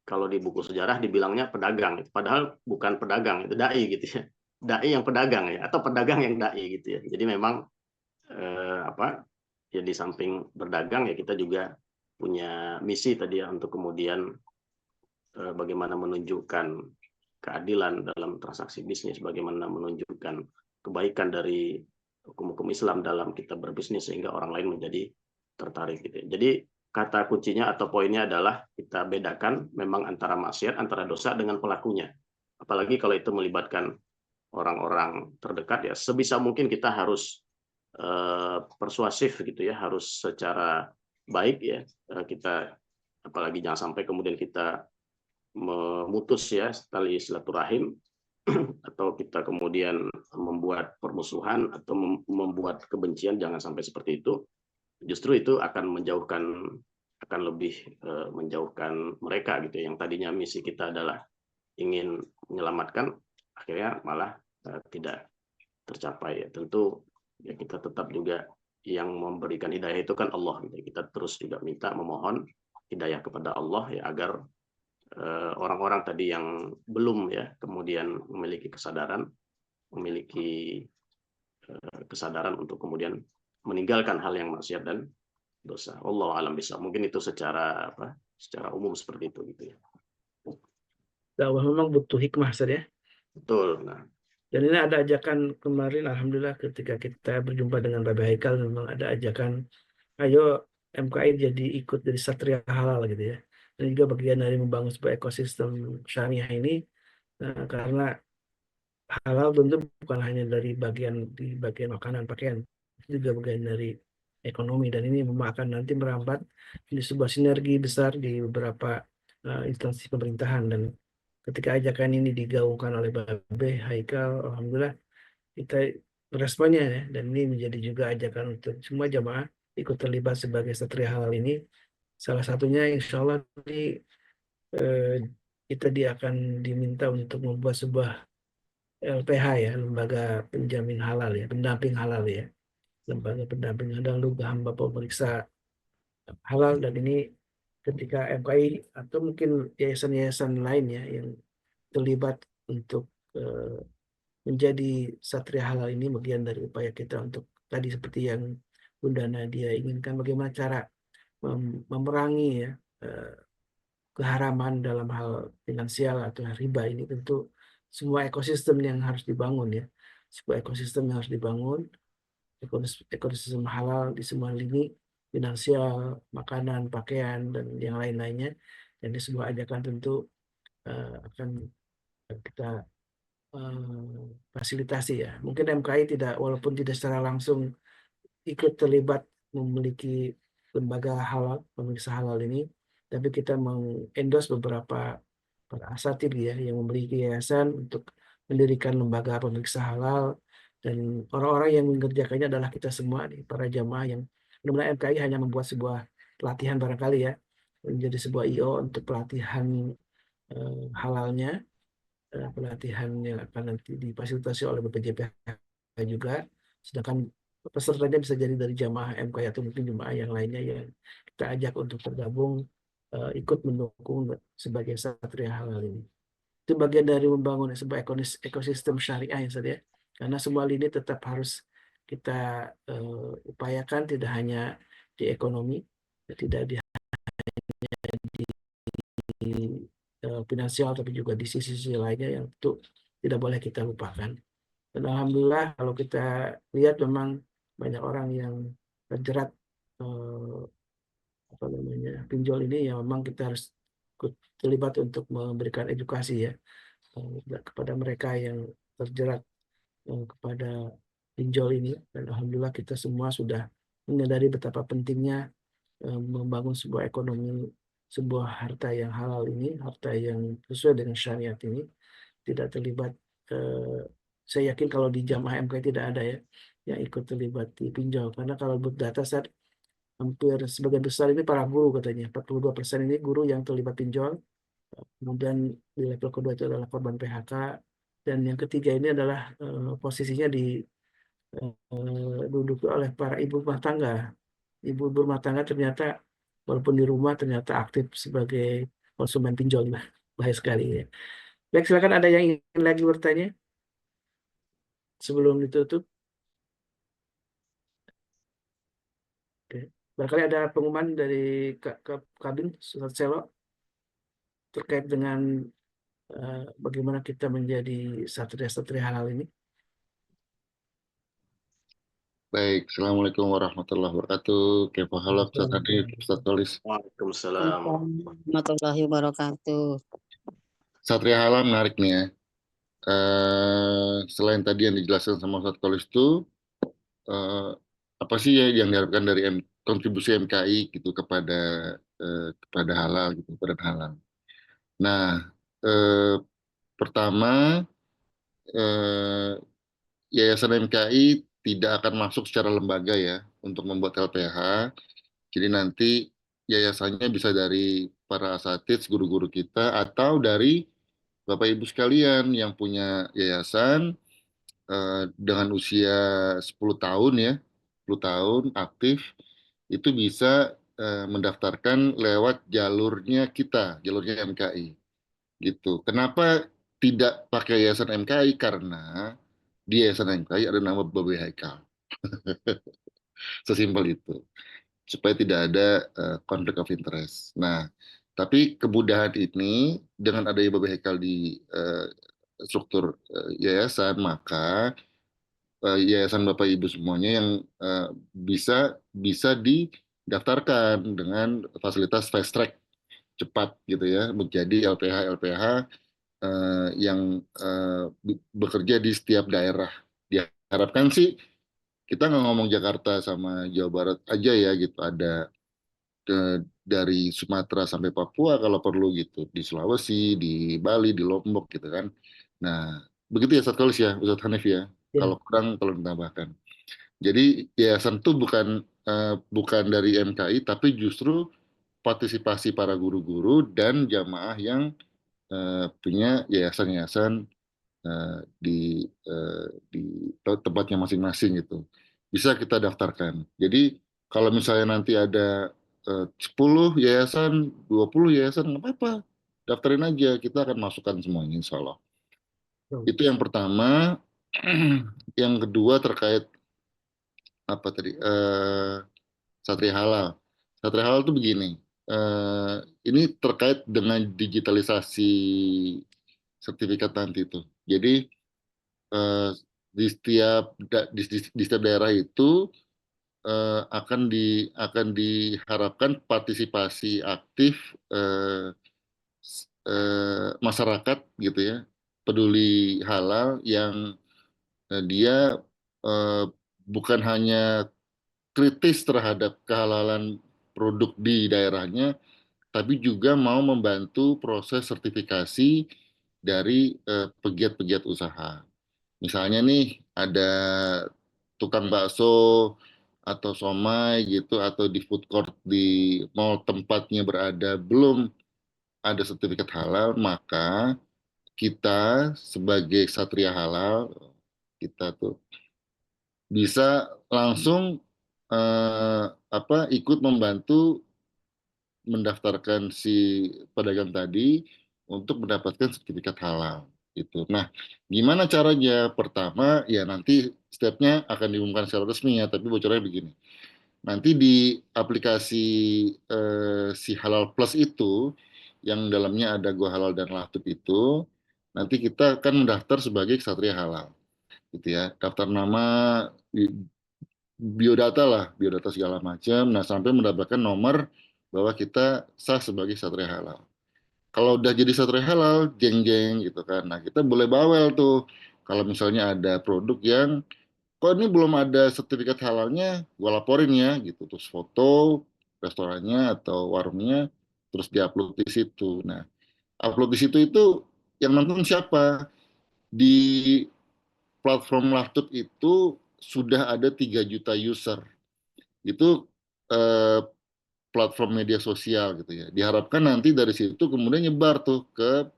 kalau di buku sejarah dibilangnya pedagang, padahal bukan pedagang, itu dai gitu ya. Dai yang pedagang ya, atau pedagang yang dai gitu ya. Jadi memang ya di samping berdagang ya kita juga punya misi tadi ya untuk kemudian bagaimana menunjukkan keadilan dalam transaksi bisnis, bagaimana menunjukkan kebaikan dari hukum-hukum Islam dalam kita berbisnis sehingga orang lain menjadi tertarik gitu. Jadi kata kuncinya atau poinnya adalah kita bedakan memang antara maksiat, antara dosa dengan pelakunya. Apalagi kalau itu melibatkan orang-orang terdekat ya sebisa mungkin kita harus persuasif gitu ya, harus secara baik ya kita, apalagi jangan sampai kemudian kita memutus ya tali silaturahim atau kita kemudian membuat permusuhan atau membuat kebencian, jangan sampai seperti itu. Justru itu akan lebih menjauhkan mereka gitu ya. Yang tadinya misi kita adalah ingin menyelamatkan, akhirnya malah tidak tercapai ya. Tentu ya kita tetap juga yang memberikan hidayah itu kan Allah gitu. Kita terus juga memohon hidayah kepada Allah ya agar orang-orang tadi yang belum ya kemudian memiliki kesadaran untuk kemudian meninggalkan hal yang maksiat dan dosa. Wallahu a'lam bishawab. Mungkin itu secara umum seperti itu gitu ya. Dakwah memang butuh hikmah, Ustaz ya. Betul. Nah, dan ini ada ajakan kemarin, alhamdulillah ketika kita berjumpa dengan Bapak Haikal, memang ada ajakan, ayo MKI jadi ikut dari Satria Halal gitu ya. Dan juga bagian dari membangun sebuah ekosistem syariah ini, karena halal tentu bukan hanya dari bagian makanan, pakaian, itu juga bagian dari ekonomi, dan ini memang akan nanti merambat di sebuah sinergi besar di beberapa instansi pemerintahan. Dan ketika ajakan ini digaungkan oleh Babe Haikal, alhamdulillah kita responnya ya, dan ini menjadi juga ajakan untuk semua jamaah ikut terlibat sebagai satria halal ini. Salah satunya insya Allah eh, dia akan diminta untuk membuat sebuah LPH ya, lembaga penjamin halal ya, pendamping halal ya, lembaga pendamping halal, lembaga hamba pemeriksa halal. Dan ini ketika MKI atau mungkin yayasan-yayasan lain ya yang terlibat untuk eh, menjadi satria halal ini, bagian dari upaya kita untuk tadi seperti yang Bunda Nadia inginkan, bagaimana cara memerangi ya eh, keharaman dalam hal finansial atau riba ini. Tentu semua ekosistem yang harus dibangun ya, sebuah ekosistem yang harus dibangun, ekosistem halal di semua lini, finansial, makanan, pakaian, dan yang lain-lainnya. Dan ini sebuah ajakan tentu akan kita fasilitasi ya. Mungkin MKI tidak, walaupun tidak secara langsung ikut terlibat memiliki lembaga halal, pemeriksa halal ini, tapi kita mengendorse beberapa para asatid ya yang memiliki yayasan untuk mendirikan lembaga pemeriksa halal, dan orang-orang yang mengerjakannya adalah kita semua nih, para jamaah yang benar-benar. MKI hanya membuat sebuah pelatihan barangkali ya, menjadi sebuah IO untuk pelatihan halalnya, pelatihan yang akan nanti difasilitasi oleh BPJPH juga, sedangkan pesertanya bisa jadi dari jamaah MKI atau mungkin jemaah yang lainnya yang kita ajak untuk tergabung ikut mendukung sebagai satria halal ini. Itu bagian dari membangun sebuah ekosistem syariah yang saya, karena semua lini tetap harus kita upayakan, tidak hanya di ekonomi, tidak di finansial, tapi juga di sisi-sisi lainnya yang itu tidak boleh kita lupakan. Dan alhamdulillah kalau kita lihat memang banyak orang yang terjerat pinjol ini, ya memang kita harus terlibat untuk memberikan edukasi ya kepada mereka yang terjerat kepada pinjol ini. Dan alhamdulillah kita semua sudah menyadari betapa pentingnya membangun sebuah ekonomi, sebuah harta yang halal ini, harta yang sesuai dengan syariat ini, tidak terlibat. Saya yakin kalau di jamaah MK tidak ada ya yang ikut terlibat di pinjol, karena kalau berdata saat hampir sebagian besar ini para guru, katanya 42% ini guru yang terlibat pinjol. Kemudian di level kedua itu adalah korban PHK, dan yang ketiga ini adalah posisinya diduduki oleh para ibu rumah tangga. Ibu rumah tangga ternyata walaupun di rumah ternyata aktif sebagai konsumen pinjol. Nah, bahaya sekali ya. Baik, silakan, ada yang ingin lagi bertanya sebelum ditutup? Oke. Barangkali ada pengumuman dari Kabin Ustaz Selo terkait dengan bagaimana kita menjadi satria-satria halal ini. Baik, Assalamualaikum warahmatullahi wabarakatuh. Kepo halak Ustaz Adib, Ustaz Tolis. Waalaikumsalam. Warahmatullahi wabarakatuh. Satria halal menarik nih ya. Selain tadi yang dijelaskan sama Ustaz Tolis itu, apa sih ya yang diharapkan dari kontribusi MKI gitu kepada halal gitu, kepada halal. Nah, pertama, Yayasan MKI tidak akan masuk secara lembaga ya untuk membuat LPH. Jadi nanti yayasannya bisa dari para asatidz, guru-guru kita, atau dari Bapak Ibu sekalian yang punya yayasan dengan usia 10 tahun ya, 10 tahun aktif, itu bisa mendaftarkan lewat jalurnya kita, jalurnya MKI. Gitu. Kenapa tidak pakai yayasan MKI? Karena di yayasan MKI ada nama Babe Haikal. Sesimpel itu. Supaya tidak ada konflik of interest. Nah, tapi kemudahan ini dengan adanya Babe Haikal di struktur yayasan, maka yayasan Bapak Ibu semuanya yang bisa daftarkan dengan fasilitas fast track cepat gitu ya, menjadi LPH yang bekerja di setiap daerah. Diharapkan sih kita nggak ngomong Jakarta sama Jawa Barat aja ya gitu, ada dari Sumatera sampai Papua kalau perlu gitu, di Sulawesi, di Bali, di Lombok gitu kan. Nah, begitu ya Satkolis ya, Ustadz Hanif ya. Ya, Kalau kurang tolong ditambahkan. Jadi yayasan itu bukan dari MKI, tapi justru partisipasi para guru-guru dan jamaah yang punya yayasan-yayasan di tempatnya masing-masing gitu. Bisa kita daftarkan. Jadi kalau misalnya nanti ada 10 yayasan, 20 yayasan, nggak apa-apa. Daftarin aja, kita akan masukkan semuanya insya Allah. betul. Itu yang pertama. Yang kedua terkait apa tadi? Satria Halal. Satria Halal itu begini. eh, ini terkait dengan digitalisasi sertifikat nanti itu. Jadi eh, di setiap daerah itu akan diharapkan partisipasi aktif masyarakat gitu ya, peduli halal yang dia eh, bukan hanya kritis terhadap kehalalan produk di daerahnya, tapi juga mau membantu proses sertifikasi dari pegiat-pegiat usaha. Misalnya nih ada tukang bakso atau somai gitu atau di food court di mall tempatnya berada belum ada sertifikat halal, maka kita sebagai Satria Halal kita tuh bisa langsung ikut membantu mendaftarkan si pedagang tadi untuk mendapatkan sertifikat halal itu. Nah, gimana caranya? Pertama, ya nanti stepnya akan diumumkan secara resmi ya, tapi bocorannya begini. Nanti di aplikasi si Halal Plus itu, yang dalamnya ada Go Halal dan Lahtub itu, nanti kita akan mendaftar sebagai Ksatria Halal, gitu ya. Daftar nama, biodata lah, biodata segala macam. Nah, sampai mendapatkan nomor bahwa kita sah sebagai Ksatria Halal. Kalau udah jadi Satria Halal, jeng-jeng gitu kan. Nah, kita boleh bawel tuh. Kalau misalnya ada produk yang, kok ini belum ada sertifikat halalnya, gua laporin ya gitu. Terus foto restorannya atau warungnya, terus diupload di situ. Nah, upload di situ itu yang nonton siapa? Di platform Lahtub itu sudah ada 3 juta user. Itu eh, platform media sosial gitu ya. Diharapkan nanti dari situ kemudian nyebar tuh ke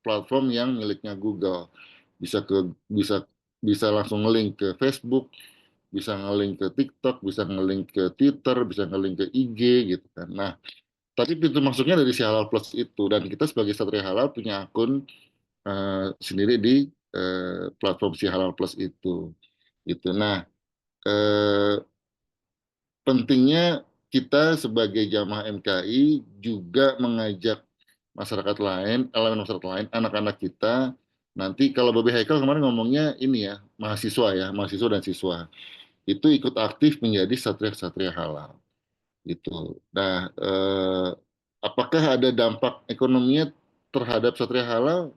platform yang miliknya Google. Bisa bisa langsung ngelink ke Facebook, bisa ngelink ke TikTok, bisa ngelink ke Twitter, bisa ngelink ke IG gitu kan. Nah, tapi pintu masuknya dari si Halal Plus itu dan kita sebagai Satria Halal punya akun sendiri di platform si Halal Plus itu. Gitu. Nah, eh, pentingnya kita sebagai jamaah MKI juga mengajak masyarakat lain, elemen masyarakat lain, anak-anak kita. Nanti kalau Babi Haikal kemarin ngomongnya ini ya, mahasiswa dan siswa. Itu ikut aktif menjadi satria-satria halal. Itu. Nah, apakah ada dampak ekonominya terhadap satria halal?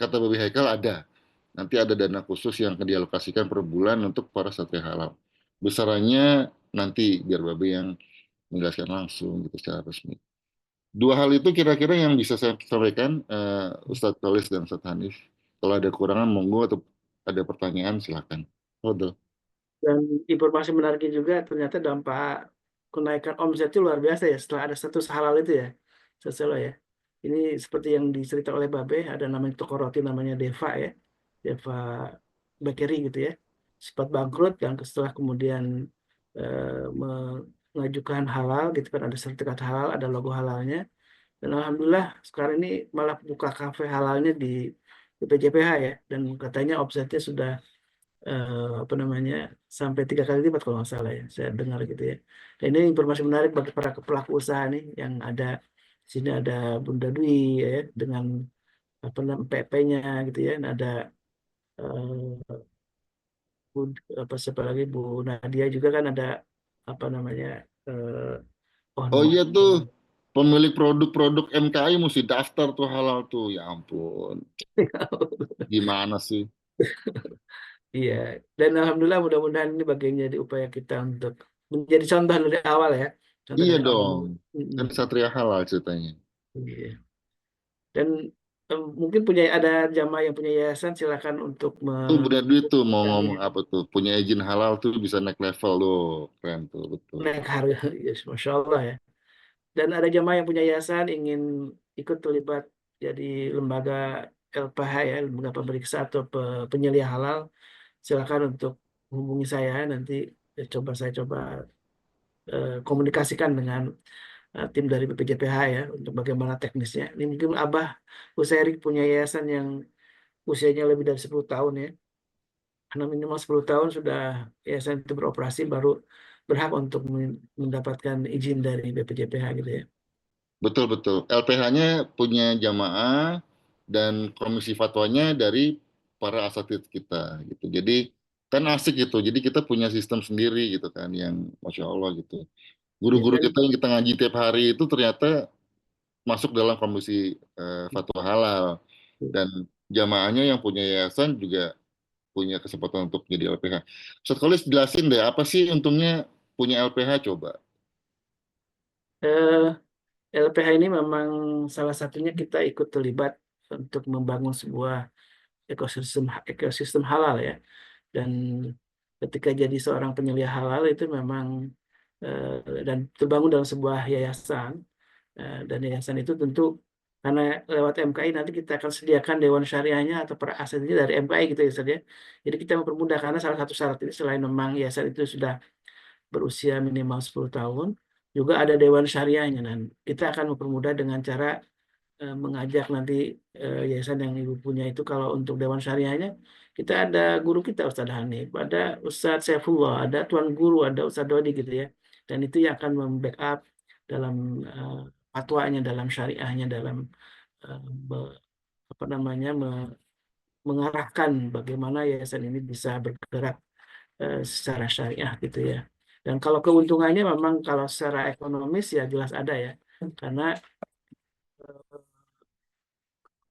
Kata Babi Haikal ada. Nanti ada dana khusus yang akan dialokasikan per bulan untuk para satria halal. Besarannya nanti biar Babi yang menjelaskan langsung gitu secara resmi. Dua hal itu kira-kira yang bisa saya sampaikan, Ustadz Tolis dan Ustadz Hanif. Kalau ada kekurangan, monggo atau ada pertanyaan, silakan. Fadol. Dan informasi menariknya juga ternyata dampak kenaikan omset itu luar biasa ya setelah ada status halal itu ya. Sesuai ya. Ini seperti yang diceritakan oleh Babe, ada namanya toko roti namanya Deva ya. Deva Bakery gitu ya. Sempat bangkrut dan setelah kemudian mengajukan halal gitu kan, ada sertifikat halal, ada logo halalnya. Dan alhamdulillah sekarang ini malah buka kafe halalnya di BPJPH ya. Dan katanya omsetnya sudah apa namanya sampai 3 kali lipat kalau nggak salah ya, saya dengar gitu ya. Dan ini informasi menarik bagi para pelaku usaha nih yang ada di sini, ada Bunda Dwi ya dengan apa namanya PP-nya gitu ya. Dan ada apa siapa lagi, Bu Nadia juga kan, ada apa namanya eh, oh Oh nama. iya tuh, pemilik produk-produk MKI mesti daftar tuh halal tuh. Ya ampun, gimana sih? Iya, dan alhamdulillah mudah-mudahan ini bagian dari upaya kita untuk menjadi contoh dari awal ya, contoh Iya dari awal. dong, Mm-mm. kan Satria Halal ceritanya. Iya. Dan mungkin ada jamaah yang punya yayasan, silakan untuk Tuh Bunda Dwi tuh mau ya, ngomong apa tuh? Punya izin halal tuh bisa naik level loh. Keren tuh, betul. naik harga. Yes, Masya Allah ya. Dan ada jamaah yang punya yayasan ingin ikut terlibat jadi lembaga LPH ya, lembaga pemeriksa atau penyelia halal, silakan untuk hubungi saya nanti. Saya coba komunikasikan dengan tim dari BPJPH ya untuk bagaimana teknisnya. Ini mungkin Abah Husairik punya yayasan yang usianya lebih dari 10 tahun ya. Karena minimal 10 tahun sudah yayasan itu beroperasi baru berhak untuk mendapatkan izin dari BPJPH gitu ya. Betul, betul. LPH-nya punya jamaah dan komisi fatwanya dari para asatidz kita gitu. Jadi kan asik gitu. Jadi kita punya sistem sendiri gitu kan yang Masya Allah gitu. Ya, Guru-guru dan kita yang kita ngaji tiap hari itu ternyata masuk dalam komisi fatwa halal. Dan jamaahnya yang punya yayasan juga punya kesempatan untuk jadi LPH. Ustaz Kholis jelasin deh, apa sih untungnya punya LPH coba? eh, LPH ini memang salah satunya kita ikut terlibat untuk membangun sebuah ekosistem ekosistem halal ya. Dan ketika jadi seorang penyelia halal itu memang dan terbangun dalam sebuah yayasan. Dan yayasan itu tentu karena lewat MKI nanti kita akan sediakan dewan syariahnya atau per asetnya dari MKI gitu ya Ustaz ya. Jadi kita mempermudah karena salah satu syarat ini selain memang yayasan itu sudah berusia minimal 10 tahun, juga ada dewan syariahnya. Dan kita akan mempermudah dengan cara mengajak nanti yayasan yang ibu punya itu kalau untuk dewan syariahnya kita ada guru kita Ustadz Hanif, ada Ustadz Saifullah, ada Tuan Guru, ada Ustadz Dodi gitu ya. Dan itu yang akan membackup dalam fatwanya, dalam syariahnya, dalam eh, be- apa namanya mengarahkan bagaimana yayasan ini bisa bergerak secara syariah gitu ya. Dan kalau keuntungannya memang kalau secara ekonomis ya jelas ada ya. Karena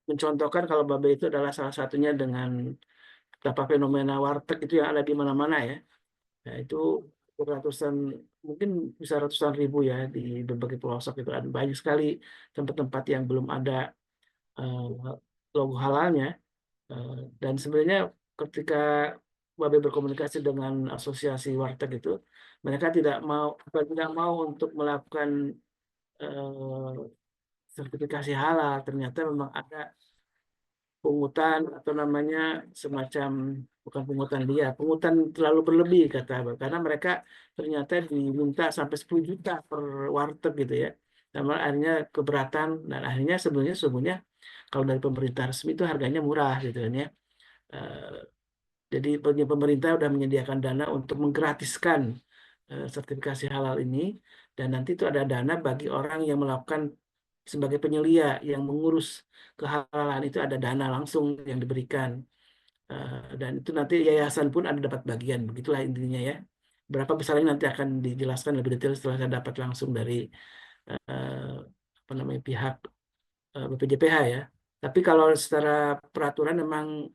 mencontohkan kalau Babe itu adalah salah satunya dengan betapa fenomena warteg itu yang ada di mana-mana ya. Nah, itu ratusan, mungkin bisa ratusan ribu ya di berbagai pelosok itu ada banyak sekali tempat-tempat yang belum ada eh, logo halalnya. Dan sebenarnya ketika Babe berkomunikasi dengan asosiasi warteg itu, mereka tidak mau untuk melakukan eh, sertifikasi halal. Ternyata memang ada pungutan atau namanya semacam bukan pungutan dia, pungutan terlalu berlebih kata Abang. Karena mereka ternyata diminta sampai 10 juta per warteg gitu ya. Dan akhirnya keberatan dan akhirnya sebenarnya kalau dari pemerintah resmi itu harganya murah gitu kan ya. Eh, jadi pemerintah sudah menyediakan dana untuk menggratiskan sertifikasi halal ini dan nanti itu ada dana bagi orang yang melakukan sebagai penyelia yang mengurus kehalalan itu ada dana langsung yang diberikan. Dan itu nanti yayasan pun ada dapat bagian begitulah intinya ya. Berapa besarnya nanti akan dijelaskan lebih detail setelah saya dapat langsung dari eh, apa namanya pihak BPJPH ya. Tapi kalau secara peraturan memang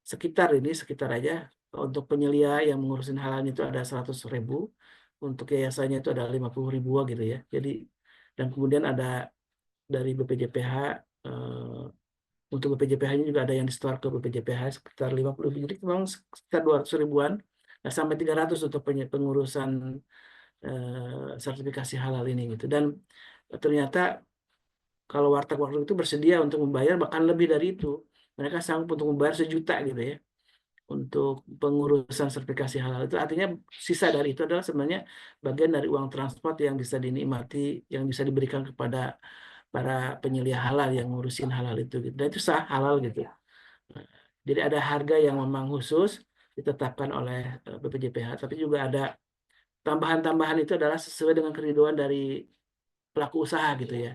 sekitar aja untuk penyelia yang mengurusin halalnya itu ada 100.000, untuk yayasannya itu ada 50.000 gitu ya. Jadi dan kemudian ada dari BPJPH untuk BPJPH-nya juga ada yang disetor ke BPJPH sekitar 50 ribu, jadi memang sekitar 200 ribuan, nah, sampai 300 untuk pengurusan sertifikasi halal ini gitu. Dan ternyata kalau warteg-warteg itu bersedia untuk membayar bahkan lebih dari itu. Mereka sanggup untuk membayar 1 juta gitu ya untuk pengurusan sertifikasi halal itu. Artinya sisa dari itu adalah sebenarnya bagian dari uang transport yang bisa dinikmati, yang bisa diberikan kepada para penyelia halal yang ngurusin halal itu gitu. Dan itu sah halal gitu. Nah, jadi ada harga yang memang khusus ditetapkan oleh BPJPH, tapi juga ada tambahan-tambahan itu adalah sesuai dengan keriduan dari pelaku usaha gitu ya.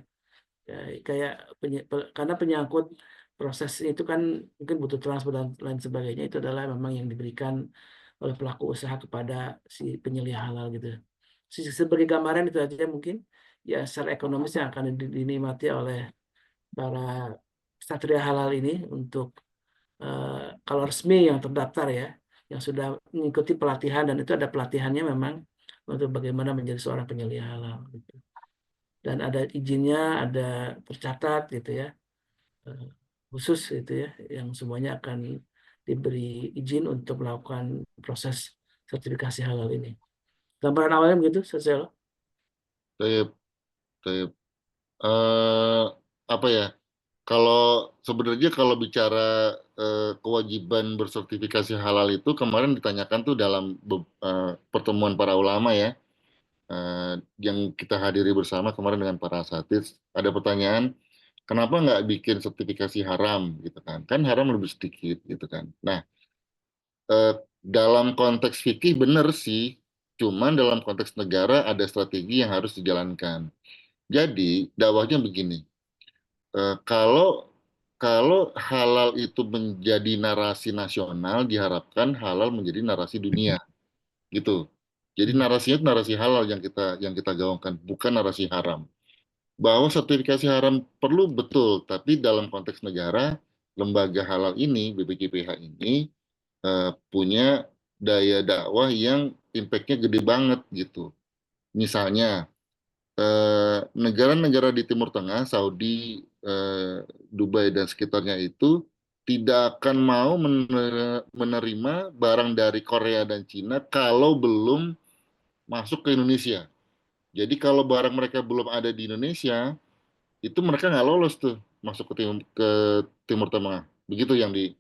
Ya, kayak karena penyangkut proses itu kan mungkin butuh transport dan lain sebagainya itu adalah memang yang diberikan oleh pelaku usaha kepada si penyelia halal gitu. sebagai gambaran itu aja mungkin ya secara ekonomis yang akan dinikmati oleh para satria halal ini untuk kalau resmi yang terdaftar ya, yang sudah mengikuti pelatihan dan itu ada pelatihannya memang untuk bagaimana menjadi seorang penyelia halal gitu. Dan ada izinnya, ada tercatat gitu ya, eh, khusus gitu ya, yang semuanya akan diberi izin untuk melakukan proses sertifikasi halal ini. Gambaran awalnya begitu, Sosial. Taib, taib. Apa ya? Kalau sebenarnya kalau bicara kewajiban bersertifikasi halal itu kemarin ditanyakan tuh dalam pertemuan para ulama ya, yang kita hadiri bersama kemarin dengan para asatidz. Ada pertanyaan, kenapa nggak bikin sertifikasi haram gitu kan? Kan haram lebih sedikit gitu kan. Nah, dalam konteks fikih benar sih, cuman dalam konteks negara ada strategi yang harus dijalankan. Jadi dakwahnya begini, kalau kalau halal itu menjadi narasi nasional, diharapkan halal menjadi narasi dunia, gitu. Jadi narasinya itu narasi halal yang kita gaungkan, bukan narasi haram. Bahwa sertifikasi haram perlu betul, tapi dalam konteks negara, lembaga halal ini, BPJPH ini punya daya dakwah yang impact-nya gede banget gitu. Misalnya negara-negara di Timur Tengah, Saudi, Dubai dan sekitarnya itu tidak akan mau menerima barang dari Korea dan Cina kalau belum masuk ke Indonesia. Jadi kalau barang mereka belum ada di Indonesia, itu mereka nggak lolos tuh masuk ke Timur Tengah. Begitu yang di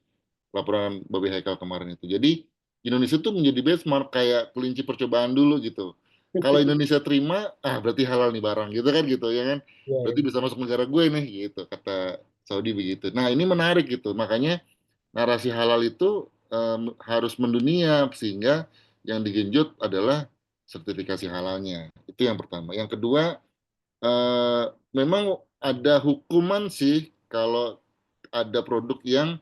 laporan Babi Haikal kemarin itu. Jadi Indonesia tuh menjadi benchmark kayak kelinci percobaan dulu gitu. Kalau Indonesia terima, berarti halal nih barang gitu kan gitu ya kan. Ya, Berarti bisa masuk negara gue nih gitu kata Saudi begitu. Nah ini menarik gitu. Makanya narasi halal itu harus mendunia sehingga yang digenjot adalah sertifikasi halalnya. Itu yang pertama. Yang kedua, eh, memang ada hukuman sih kalau ada produk yang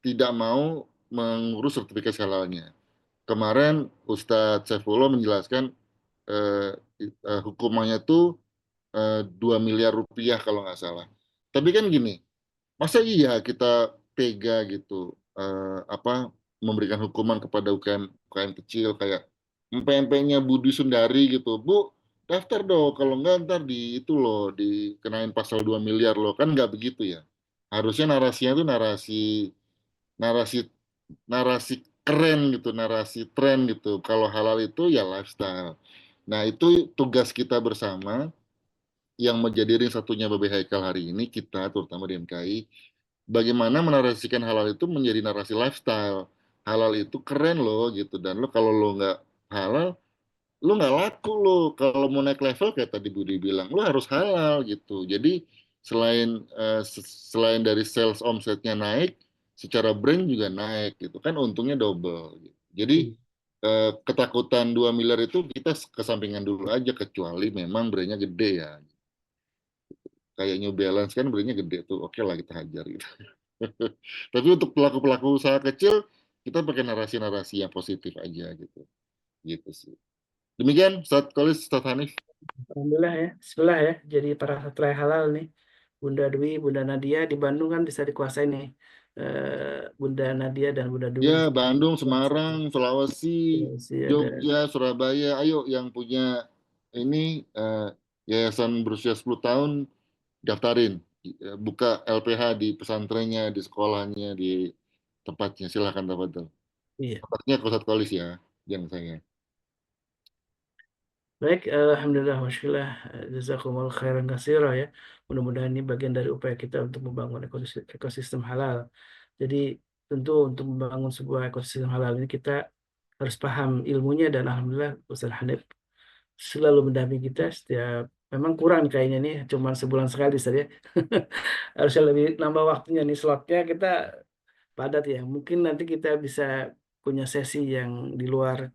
tidak mau mengurus sertifikasi halalnya. Kemarin Ustadz Saifullah menjelaskan eh, hukumannya tuh 2 miliar rupiah kalau nggak salah. Tapi kan gini, masa iya kita tega gitu apa memberikan hukuman kepada UKM kecil kayak empeng-empengnya Budi Sundari gitu. Bu, daftar dong kalau nggak ntar di itu loh dikenain pasal 2 miliar loh. Kan nggak begitu ya. Harusnya narasinya tuh narasi narasi keren gitu, narasi tren gitu. Kalau halal itu ya lifestyle. Nah, itu tugas kita bersama yang menjadi ring satunya Babe Haikal hari ini, kita terutama di MKI, bagaimana menarasikan halal itu menjadi narasi lifestyle. Halal itu keren loh gitu, dan lo kalau lo nggak halal, lo nggak laku lo. Kalau mau naik level kayak tadi Budi bilang, lo harus halal gitu. Jadi selain selain dari sales omsetnya naik, secara brand juga naik gitu kan, untungnya double. Gitu. Jadi ketakutan 2 miliar itu kita kesampingan dulu aja, kecuali memang brandnya gede ya. Kayak New Balance kan brandnya gede tuh, oke lah kita hajar gitu. Tapi untuk pelaku-pelaku usaha kecil, kita pakai narasi-narasi yang positif aja gitu. Gitu sih. Demikian, Ustadz Kolis, Ustadz Hanif. Alhamdulillah ya, sebelah ya. Jadi para satria halal nih, Bunda Dwi, Bunda Nadia di Bandung kan bisa dikuasai nih. Bunda Nadia dan Bunda Dwi. Ya, Bandung, Semarang, Sulawesi, Sulawesi ada. Jogja, Surabaya. Ayo yang punya ini yayasan berusia 10 tahun, daftarin. Buka LPH di pesantrennya, di sekolahnya, di tempatnya. Silahkan dapat tuh. Iya. Tempatnya Ustadz Kolis ya, yang saya. Baik, Alhamdulillah, Wasyillah, Jazakumullah khairan katsira ya. Mudah-mudahan ini bagian dari upaya kita untuk membangun ekosistem halal. Jadi tentu untuk membangun sebuah ekosistem halal ini kita harus paham ilmunya dan Alhamdulillah Ustaz Hanif selalu mendampingi kita setiap memang kurang nih kayaknya nih cuma sebulan sekali Ustaz ya. Harusnya lebih nambah waktunya nih slotnya kita padat ya. Mungkin nanti kita bisa punya sesi yang di luar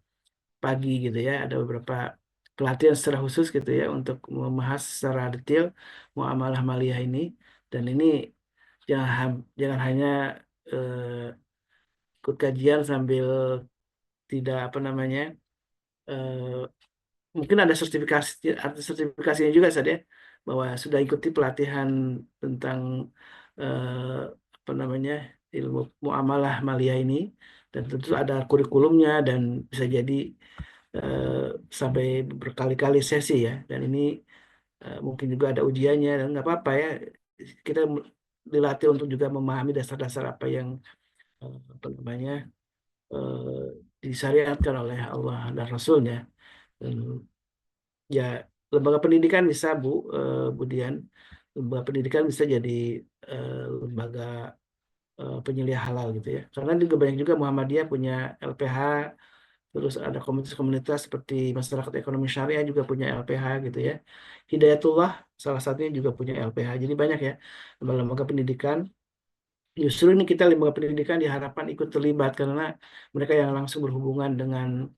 pagi gitu ya. Ada beberapa pelatihan secara khusus gitu ya untuk membahas secara detail muamalah maliyah ini dan ini jangan hanya ikut kajian sambil tidak apa namanya mungkin ada sertifikasinya juga Ustaz ya, bahwa sudah ikuti pelatihan tentang apa namanya ilmu muamalah maliyah ini, dan tentu ada kurikulumnya dan bisa jadi sampai berkali-kali sesi ya, dan ini mungkin juga ada ujiannya, dan nggak apa-apa ya, kita dilatih untuk juga memahami dasar-dasar apa yang apa namanya disyariatkan oleh Allah dan Rasulnya. Dan ya lembaga pendidikan bisa Budian, lembaga pendidikan bisa jadi lembaga penyelia halal gitu ya, karena juga banyak juga Muhammadiyah punya LPH, terus ada komunitas-komunitas seperti Masyarakat Ekonomi Syariah juga punya LPH gitu ya, Hidayatullah salah satunya juga punya LPH, jadi banyak ya lembaga pendidikan. Justru ini kita lembaga pendidikan diharapkan ikut terlibat karena mereka yang langsung berhubungan dengan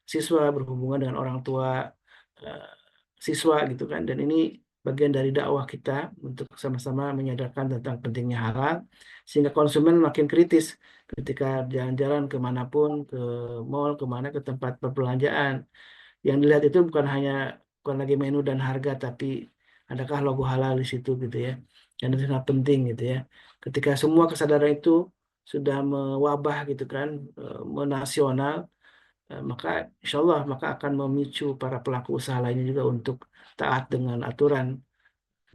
siswa, berhubungan dengan orang tua eh, siswa gitu kan. Dan ini bagian dari dakwah kita untuk sama-sama menyadarkan tentang pentingnya halal, sehingga konsumen makin kritis ketika jalan-jalan kemanapun, ke mall, kemana, ke tempat perbelanjaan. Yang dilihat itu bukan lagi menu dan harga, tapi adakah logo halal di situ gitu ya. Dan itu sangat penting gitu ya. Ketika semua kesadaran itu sudah mewabah gitu kan, menasional, maka insya Allah maka akan memicu para pelaku usaha lainnya juga untuk taat dengan aturan.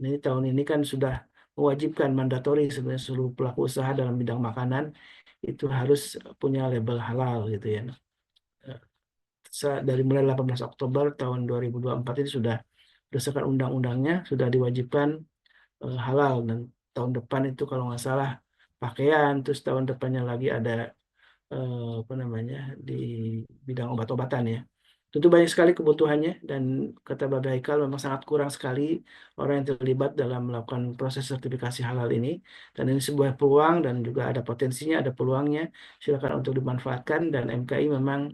Ini tahun ini kan sudah mewajibkan mandatori sebenarnya seluruh pelaku usaha dalam bidang makanan itu harus punya label halal gitu ya. Dari mulai 18 Oktober tahun 2024 ini sudah berdasarkan undang-undangnya sudah diwajibkan halal, dan tahun depan itu kalau nggak salah pakaian, terus tahun depannya lagi ada apa namanya di bidang obat-obatan ya. Tentu banyak sekali kebutuhannya, dan kata Bapak Haikal memang sangat kurang sekali orang yang terlibat dalam melakukan proses sertifikasi halal ini, dan ini sebuah peluang dan juga ada potensinya, ada peluangnya, silakan untuk dimanfaatkan. Dan MKI memang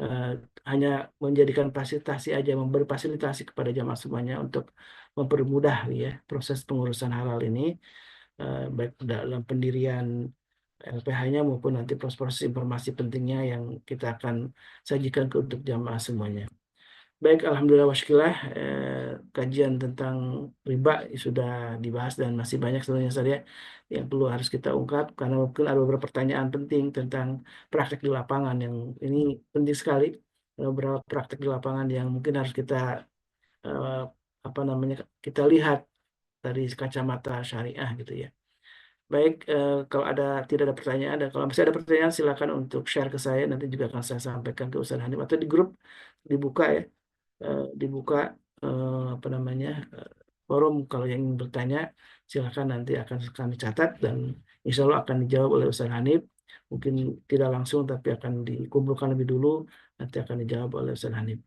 eh, hanya menjadikan fasilitasi aja, memberi fasilitasi kepada jamaah semuanya untuk mempermudah ya proses pengurusan halal ini, baik dalam pendirian LPH-nya maupun nanti proses-proses informasi pentingnya yang kita akan sajikan untuk jamaah semuanya. Baik, alhamdulillah wasyukurillah, kajian tentang riba sudah dibahas dan masih banyak sebenarnya saya yang perlu harus kita ungkap, karena mungkin ada beberapa pertanyaan penting tentang praktek di lapangan yang ini penting sekali. Ada beberapa praktek di lapangan yang mungkin harus kita eh, apa namanya kita lihat dari kacamata syariah gitu ya. Baik, kalau tidak ada pertanyaan, dan kalau masih ada pertanyaan silakan untuk share ke saya, nanti juga akan saya sampaikan ke Ustaz Hanif, atau di grup dibuka ya, dibuka apa namanya forum, kalau yang ingin bertanya silakan, nanti akan kami catat dan insya Allah akan dijawab oleh Ustaz Hanif, mungkin tidak langsung tapi akan dikumpulkan lebih dulu, nanti akan dijawab oleh Ustaz Hanif.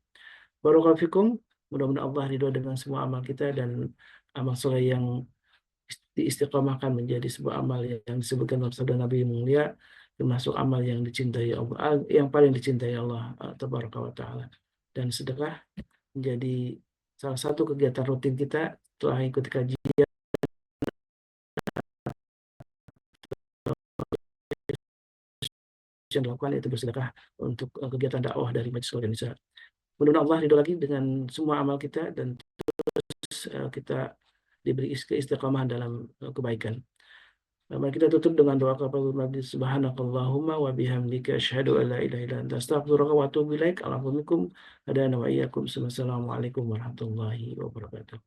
Barakallahu fikum, mudah-mudahan Allah ridho dengan semua amal kita, dan amal soleh yang diistiqomahkan menjadi sebuah amal yang disebutkan dalam sabda Nabi mulia, termasuk amal yang dicintai Allah, yang paling dicintai Allah tabaraka wa taala. Dan sedekah menjadi salah satu kegiatan rutin kita setelah ikut kajian yang dilakukan, yaitu bersedekah untuk kegiatan dakwah dari majelis organisasi. Mudah-mudahan Allah ridho lagi dengan semua amal kita, dan terus kita diberi keistiqomahan dalam kebaikan. Mari kita tutup dengan doa kepada Nabi, subhanakallahumma wa bihamdika asyhadu an la ilaha illa anta astaghfiruka wa atubu ilaik. Alhamdulillah hadana wa iyyakum. Assalamualaikum warahmatullahi wabarakatuh.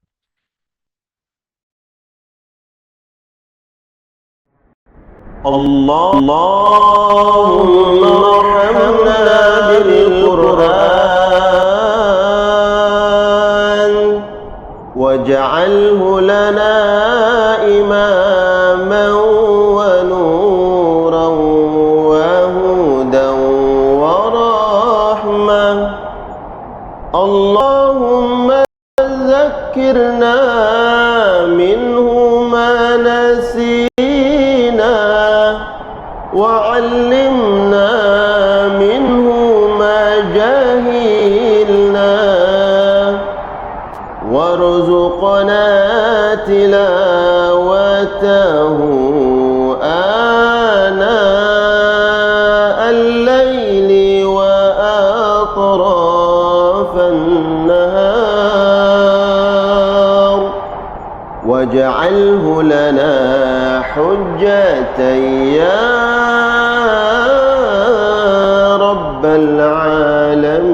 اللهم ارحمنا بالقرآن واجعله لنا إماما ونورا وهدى ورحمة. اللهم ذكرنا منه ما نسينا وعلمنا منه ما جهلنا وارزقنا تلاوته آناء الليل وأطراف النهار واجعله لنا حجة يا رب العالمين.